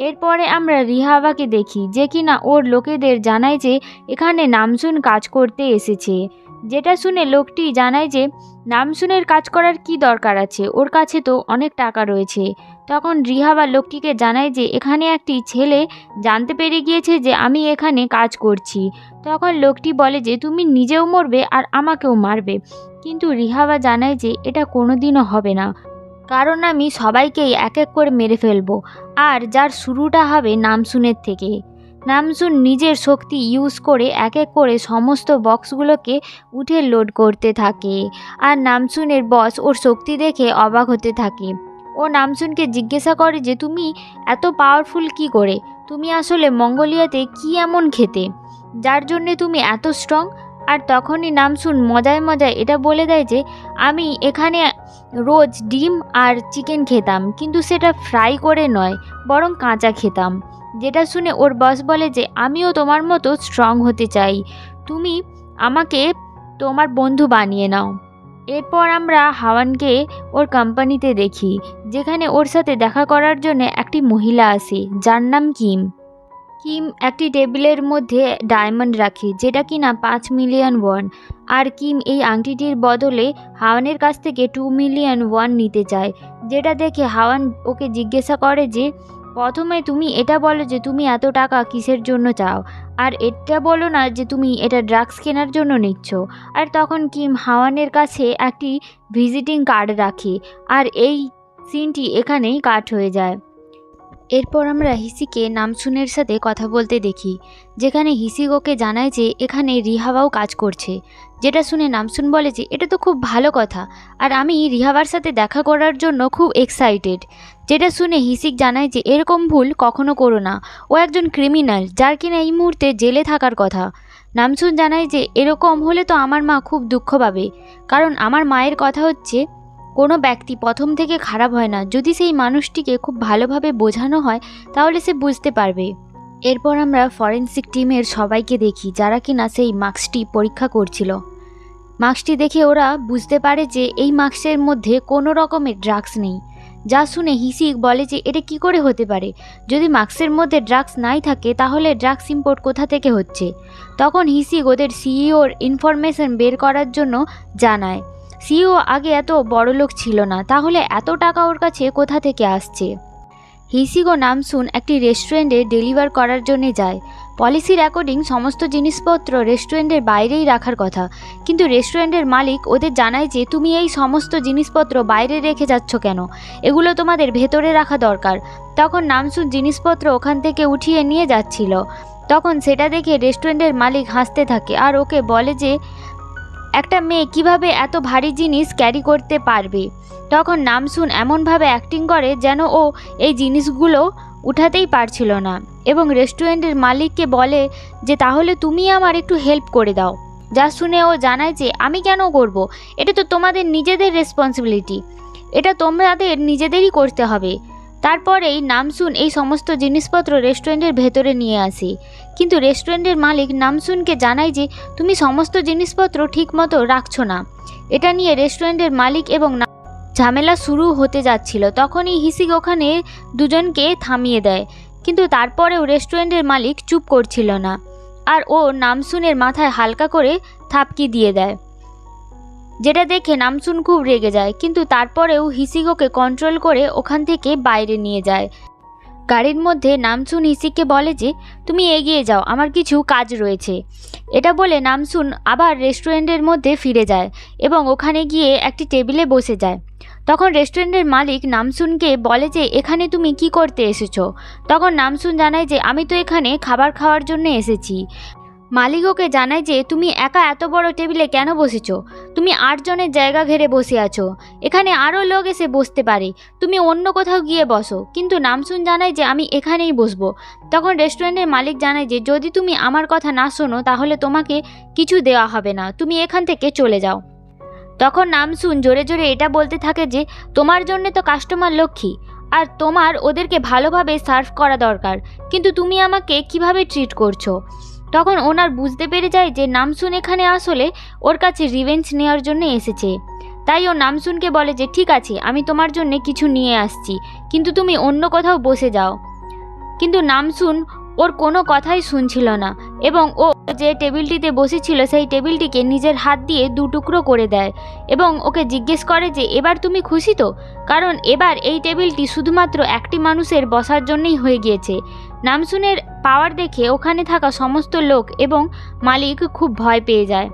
এরপরে আমরা রিহাবাকে দেখি, যে কিনা ওর লোকেদের জানায় যে এখানে নামসুন কাজ করতে এসেছে। যেটা শুনে লোকটি জানায় যে নামসুনের কাজ করার কি দরকার আছে, ওর কাছে তো অনেক টাকা রয়েছে। তখন রিহাবা লোকটিকে জানায় যে এখানে একটি ছেলে জানতে পেরে গিয়েছে যে আমি এখানে কাজ করছি। তখন লোকটি বলে যে তুমি নিজেও মরবে আর আমাকেও মারবে, কিন্তু রিহাবা জানায় যে এটা কোনোদিনও হবে না, কারণ আমি সবাইকেই এক এক করে মেরে ফেলবো, আর যার শুরুটা হবে নামসুনের থেকে। নামসুন নিজের শক্তি ইউজ করে এক এক করে সমস্ত বক্সগুলোকে উঠে লোড করতে থাকে, আর নামসুনের বস ওর শক্তি দেখে অবাক হতে থাকে। ও নামসুনকে জিজ্ঞাসা করে যে তুমি এত পাওয়ারফুল কি করে, তুমি আসলে মঙ্গোলিয়াতে কি এমন খেতে যার জন্যে তুমি এত স্ট্রং? আর তখনই নামসুন মজায় মজায় এটা বলে দেয় যে আমি এখানে রোজ ডিম আর চিকেন খেতাম, কিন্তু সেটা ফ্রাই করে নয়, বরং কাঁচা খেতাম। যেটা শুনে ওর বস বলে যে আমিও তোমার মতো স্ট্রং হতে চাই, তুমি আমাকে তোমার বন্ধু বানিয়ে নাও। এরপর আমরা হাওয়ানকে ওর কোম্পানিতে দেখি, যেখানে ওর সাথে দেখা করার জন্য একটি মহিলা আসে যার নাম কিম। কিম একটি টেবিলের মধ্যে ডায়মন্ড রাখে, যেটা কিনা 5 মিলিয়ন ওয়ান, আর কিম এই আংটিটির বদলে হাওয়ানের কাছ থেকে 2 মিলিয়ন ওয়ান নিতে চায়। যেটা দেখে হাওয়ান ওকে জিজ্ঞাসা করে যে প্রথমে তুমি এটা বলো যে তুমি এত টাকা কিসের জন্য চাও, আর এটা বলো না যে তুমি এটা ড্রাগস কেনার জন্য নিচ্ছ। আর তখন কিম হাওয়ানের কাছে একটি ভিজিটিং কার্ড রাখে, আর এই সিনটি এখানেই কাট হয়ে যায়। এরপর আমরা হিসিকে নামসুনের সাথে কথা বলতে দেখি, যেখানে হিসিক ওকে জানায় যে এখানে রিহাবাও কাজ করছে। যেটা শুনে নামসুন বলে যে এটা তো খুব ভালো কথা, আর আমি রিহাবার সাথে দেখা করার জন্য খুব এক্সাইটেড। যেটা শুনে হিসিক জানায় যে এরকম ভুল কখনো করো না, ও একজন ক্রিমিনাল যার কিনা এই মুহূর্তে জেলে থাকার কথা। নামসুন জানায় যে এরকম হলে তো আমার মা খুব দুঃখ পাবে, কারণ আমার মায়ের কথা হচ্ছে কোনো ব্যক্তি প্রথম থেকে খারাপ হয় না, যদি সেই মানুষটিকে খুব ভালোভাবে বোঝানো হয় তাহলে সে বুঝতে পারবে। এরপর আমরা ফরেনসিক টিমের সবাইকে দেখি, যারা কিনা সেই মাস্কটি পরীক্ষা করছিল। মাস্কটি দেখে ওরা বুঝতে পারে যে এই মাস্কের মধ্যে কোনো রকমের ড্রাগস নেই। যা শুনে হিসিক বলে যে এটা কি করে হতে পারে, যদি মাস্কের মধ্যে ড্রাগস নাই থাকে তাহলে ড্রাগস ইম্পোর্ট কোথা থেকে হচ্ছে। তখন হিসিক ওদের সিইওর ইনফরমেশন বের করার জন্য জানায়। সিইও আগে এত বড় লোক ছিল না, তাহলে এত টাকা ওর কাছে কোথা থেকে আসছে। হিসিক ও নামসুন একটি রেস্টুরেন্টে ডেলিভার করার জন্য যায়। পলিসির অ্যাকর্ডিং সমস্ত জিনিসপত্র রেস্টুরেন্টের বাইরেই রাখার কথা, কিন্তু রেস্টুরেন্টের মালিক ওদের জানায় যে তুমি এই সমস্ত জিনিসপত্র বাইরে রেখে যাচ্ছ কেন, এগুলো তোমাদের ভেতরে রাখা দরকার। তখন নামসুন জিনিসপত্র ওখান থেকে উঠিয়ে নিয়ে যাচ্ছিল। তখন সেটা দেখে রেস্টুরেন্টের মালিক হাসতে থাকে, আর ওকে বলে যে একটা মেয়ে কিভাবে এত ভারী জিনিস ক্যারি করতে পারবে। তখন নামসুন এমনভাবে অ্যাক্টিং করে যেন ও এই জিনিসগুলো উঠাতেই পারছিল না, এবং রেস্টুরেন্টের মালিককে বলে যে তাহলে তুমি আমার একটু হেল্প করে দাও। যা শুনে ও জানায় যে আমি কেন করব, এটা তো তোমাদের নিজেদের রেসপন্সিবিলিটি, এটা তোমাদের নিজেদেরই করতে হবে। তারপরেই নামসুন এই সমস্ত জিনিসপত্র রেস্টুরেন্টের ভেতরে নিয়ে আসে, কিন্তু রেস্টুরেন্টের মালিক নামসুনকে জানায় যে তুমি সমস্ত জিনিসপত্র ঠিকমতো রাখছো না। এটা নিয়ে রেস্টুরেন্টের মালিক এবং ঝামেলা শুরু হতে যাচ্ছিল। তখনই হিসিক ওখানে দুজনকে থামিয়ে দেয়, কিন্তু তারপরেও রেস্টুরেন্টের মালিক চুপ করছিল না, আর ও নামসুনের মাথায় হালকা করে থাপকি দিয়ে দেয়। যেটা দেখে নামসুন খুব রেগে যায়, কিন্তু তারপরেও হিসিক ওকে কন্ট্রোল করে ওখান থেকে বাইরে নিয়ে যায়। গাড়ির মধ্যে নামসুন হিসিককে বলে যে তুমি এগিয়ে যাও, আমার কিছু কাজ রয়েছে। এটা বলে নামসুন আবার রেস্টুরেন্টের মধ্যে ফিরে যায় এবং ওখানে গিয়ে একটি টেবিলে বসে যায়। তখন রেস্টুরেন্টের মালিক নামসুনকে বলে যে এখানে তুমি কি করতে এসেছো। তখন নামসুন জানায় যে আমি তো এখানে খাবার খাওয়ার জন্য এসেছি। মালিক ওকে জানায় যে তুমি একা এত বড় টেবিলে কেন বসেছো, তুমি 8 জনের জায়গা ঘেরে বসে আছো, এখানে আরও লোক এসে বসতে পারে, তুমি অন্য কোথাও গিয়ে বসো। কিন্তু নামসুন জানায় যে আমি এখানেই বসবো। তখন রেস্টুরেন্টের মালিক জানায় যে যদি তুমি আমার কথা না শোনো তাহলে তোমাকে কিছু দেওয়া হবে না, তুমি এখান থেকে চলে যাও। তখন নামসুন জোরে জোরে এটা বলতে থাকে যে তোমার জন্য তো কাস্টমার লক্ষ্মী, আর তোমার ওদেরকে ভালোভাবে সার্ভ করা দরকার, কিন্তু তুমি আমাকে কিভাবে ট্রিট করছো। তখন ওনার বুঝতে পেরে যায় যে নামসুন এখানে আসলে ওর কাছে রিভেঞ্জ নেওয়ার জন্য এসেছে। তাই ও নামসুনকে বলে যে ঠিক আছে, আমি তোমার জন্য কিছু নিয়ে আসছি, কিন্তু তুমি অন্য কোথাও বসে যাও। কিন্তু নামসুন ওর কোনো কথাই শুনছিল না, এবং ও যে টেবিলটিতে বসেছিল সেই টেবিলটিকে নিজের হাত দিয়ে 2 টুকরো করে দেয়, এবং ওকে জিজ্ঞেস করে যে এবার তুমি খুশি তো, কারণ এবার এই টেবিলটি শুধুমাত্র একটি মানুষের বসার জন্যই হয়ে গিয়েছে। নামসুনের পাওয়ার দেখে ওখানে থাকা সমস্ত লোক এবং মালিক খুব ভয় পেয়ে যায়।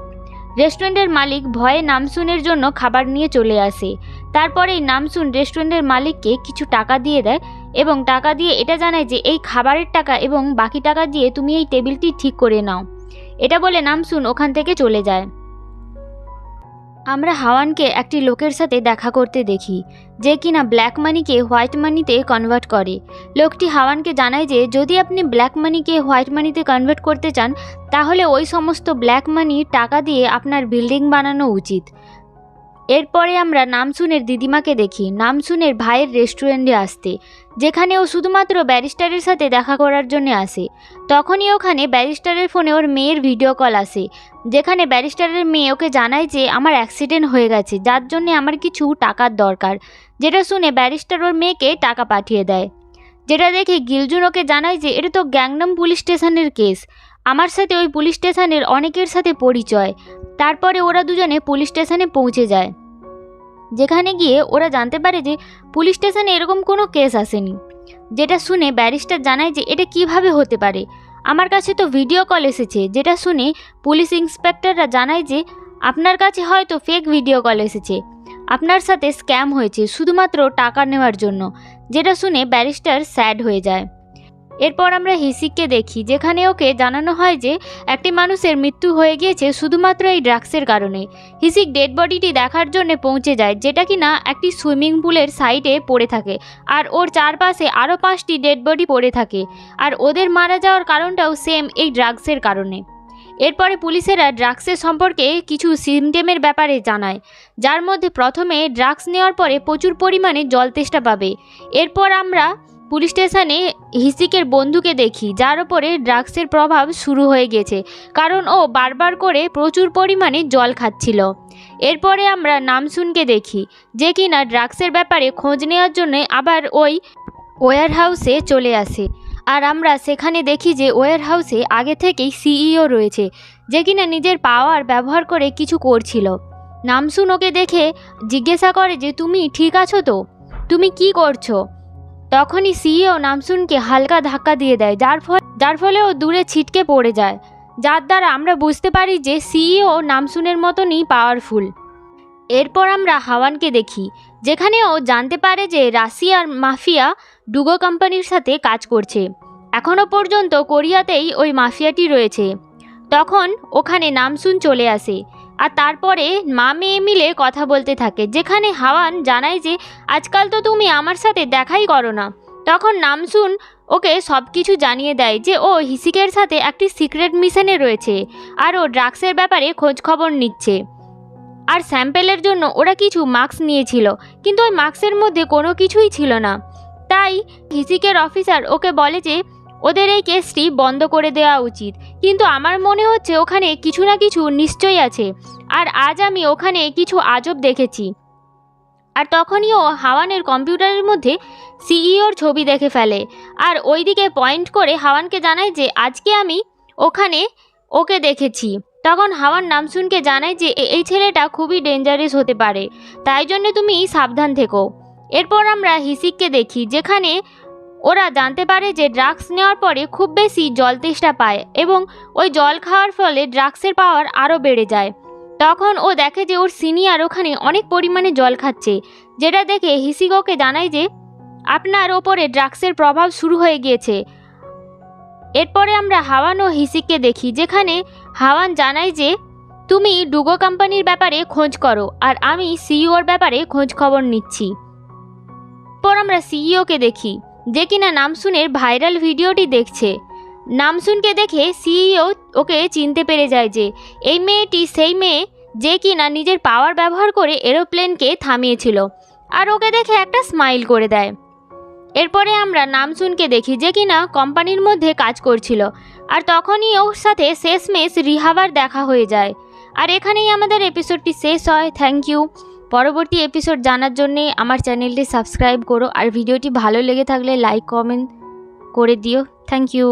রেস্টুরেন্টের মালিক ভয়ে নামসুনের জন্য খাবার নিয়ে চলে আসে। তারপরেই নামসুন রেস্টুরেন্টের মালিককে কিছু টাকা দিয়ে দেয়, এবং টাকা দিয়ে এটা জানায় যে এই খাবারের টাকা এবং বাকি টাকা দিয়ে তুমি এই টেবিলটি ঠিক করে নাও। এটা বলে নামসুন ওখান থেকে চলে যায়। আমরা হাওয়ানকে একটি লোকের সাথে দেখা করতে দেখি, যে কিনা ব্ল্যাক মানিকে হোয়াইট মানিতে কনভার্ট করে। লোকটি হাওয়ানকে জানায় যে যদি আপনি ব্ল্যাক মানিকে হোয়াইট মানিতে কনভার্ট করতে চান তাহলে ওই সমস্ত ব্ল্যাক মানি টাকা দিয়ে আপনার বিল্ডিং বানানো উচিত। এরপরে আমরা নামসুনের দিদিমাকে দেখি নামসুনের ভাইয়ের রেস্টুরেন্টে আসতে, যেখানে ও শুধুমাত্র ব্যারিস্টারের সাথে দেখা করার জন্য আসে। তখনই ওখানে ব্যারিস্টারের ফোনে ওর মেয়ের ভিডিও কল আসে, যেখানে ব্যারিস্টারের মেয়ে ওকে জানায় যে আমার অ্যাক্সিডেন্ট হয়ে গেছে, যার জন্য আমার কিছু টাকার দরকার। যেটা শুনে ব্যারিস্টার ওর মেয়েকে টাকা পাঠিয়ে দেয়। যেটা দেখে গিলজুন ওকে জানায় যে এটা তো গ্যাংনাম পুলিশ স্টেশনের কেস, আমার সাথে ওই পুলিশ স্টেশনের অনেকের সাথে পরিচয়। তারপরে ওরা দুজনে পুলিশ স্টেশনে পৌঁছে যায়, যেখানে গিয়ে ওরা জানতে পারে যে পুলিশ স্টেশনে এরকম কোনো কেস আসেনি। যেটা শুনে ব্যারিস্টার জানায় যে এটা কিভাবে হতে পারে, আমার কাছে তো ভিডিও কল এসেছে। যেটা শুনে পুলিশ ইন্সপেক্টররা জানায় যে আপনার কাছে হয়তো ফেক ভিডিও কল এসেছে, আপনার সাথে স্ক্যাম হয়েছে শুধুমাত্র টাকা নেওয়ার জন্য। যেটা শুনে ব্যারিস্টার স্যাড হয়ে যায়। এরপর আমরা হিসিককে দেখি, যেখানে ওকে জানানো হয় যে একটি মানুষের মৃত্যু হয়ে গিয়েছে শুধুমাত্র এই ড্রাগসের কারণে। হিসিক ডেড বডিটি দেখার জন্য পৌঁছে যায়, যেটা কিনা একটি সুইমিং পুলের সাইডে পড়ে থাকে, আর ওর চারপাশে আরও 5টি ডেড বডি পড়ে থাকে, আর ওদের মারা যাওয়ার কারণটাও সেম এই ড্রাগসের কারণে। এরপরে পুলিশেরা ড্রাগসের সম্পর্কে কিছু সিমটেমের ব্যাপারে জানায়, যার মধ্যে প্রথমে ড্রাগস নেওয়ার পরে প্রচুর পরিমাণে জল তেষ্টা পাবে। এরপর আমরা পুলিশ স্টেশনে হিসিকের বন্ধুকে দেখি, যার ওপরে ড্রাগসের প্রভাব শুরু হয়ে গেছে, কারণ ও বারবার করে প্রচুর পরিমাণে জল খাচ্ছিল। এরপরে আমরা নামসুনকে দেখি, যে কিনা ড্রাগসের ব্যাপারে খোঁজ নেওয়ার জন্য আবার ওই ওয়্যার হাউসে চলে আসে। আর আমরা সেখানে দেখি যে ওয়্যার হাউসে আগে থেকেই সিইও রয়েছে, যে কিনা নিজের পাওয়ার ব্যবহার করে কিছু করছিল। নামসুন ওকে দেখে জিজ্ঞাসা করে যে তুমি ঠিক আছো তো, তুমি কি করছো? তখনই সিইও নামসুনকে হালকা ধাক্কা দিয়ে দেয়, যার ফলে ও দূরে ছিটকে পড়ে যায়, যার দ্বারা আমরা বুঝতে পারি যে সিইও নামসুনের মতনই পাওয়ারফুল। এরপর আমরা হাওয়ানকে দেখি, যেখানে ও জানতে পারে যে রাশিয়ার মাফিয়া ডুগো কোম্পানির সাথে কাজ করছে। এখনও পর্যন্ত কোরিয়াতেই ওই মাফিয়াটি রয়েছে। তখন ওখানে নামসুন চলে আসে, আর তারপরে মা মেয়ে মিলে কথা বলতে থাকে, যেখানে হাওয়ান জানায় যে আজকাল তো তুমি আমার সাথে দেখাই করো না। তখন নামসুন ওকে সব কিছু জানিয়ে দেয় যে ও হিসিকের সাথে একটি সিক্রেট মিশনে রয়েছে, আর ও ড্রাগসের ব্যাপারে খোঁজ খবর নিচ্ছে। আর স্যাম্পেলের জন্য ওরা কিছু মাস্ক নিয়েছিল, কিন্তু ওই মাস্কের মধ্যে কোনো কিছুই ছিল না। তাই হিসিকের অফিসার ওকে বলে যে ওদের এই কেসটি বন্ধ করে দেওয়া উচিত, কিন্তু আমার মনে হচ্ছে ওখানে কিছু না কিছু নিশ্চয়ই আছে, আর আজ আমি ওখানে কিছু আজব দেখেছি। আর তখনই ও হাওয়ানের কম্পিউটারের মধ্যে সিইওর ছবি দেখে ফেলে, আর ওইদিকে পয়েন্ট করে হাওয়ানকে জানায় যে আজকে আমি ওখানে ওকে দেখেছি। তখন হাওয়ান নামসুনকে জানায় যে এই ছেলেটা খুবই ডেঞ্জারাস হতে পারে, তাই জন্য তুমি সাবধান থেকো। এরপর আমরা হিসিককে দেখি, যেখানে ওরা জানতে পারে যে ড্রাগস নেওয়ার পরে খুব বেশি জল তেষ্টা পায়, এবং ওই জল খাওয়ার ফলে ড্রাগসের পাওয়ার আরও বেড়ে যায়। তখন ও দেখে যে ওর সিনিয়র ওখানে অনেক পরিমাণে জল খাচ্ছে, যেটা দেখে হিসিক ওকে জানায় যে আপনার ওপরে ড্রাগসের প্রভাব শুরু হয়ে গিয়েছে। এরপরে আমরা হাওয়ান ও হিসিককে দেখি, যেখানে হাওয়ান জানায় যে তুমি ডুগো কোম্পানির ব্যাপারে খোঁজ করো, আর আমি সিইওর ব্যাপারে খোঁজ খবর নিচ্ছি। পর আমরা সিইওকে দেখি, যে কিনা নামসুনের ভাইরাল ভিডিওটি দেখছে। নামসুনকে দেখে সিইও ওকে চিনতে পেরে যায় যে এই মেয়েটি সেই মেয়ে যে কিনা নিজের পাওয়ার ব্যবহার করে এরোপ্লেনকে থামিয়েছিল, আর ওকে দেখে একটা স্মাইল করে দেয়। এরপরে আমরা নামসুনকে দেখি, যে কিনা কোম্পানির মধ্যে কাজ করছিল, আর তখনই ওর সাথে শেষমেশ রিহাবার দেখা হয়ে যায়। আর এখানেই আমাদের এপিসোডটি শেষ হয়। Thank you. পরবর্তী এপিসোড জানার জন্যে আমার চ্যানেলটি সাবস্ক্রাইব করো, আর ভিডিওটি ভালো লেগে থাকলে লাইক কমেন্ট করে দিও। Thank you.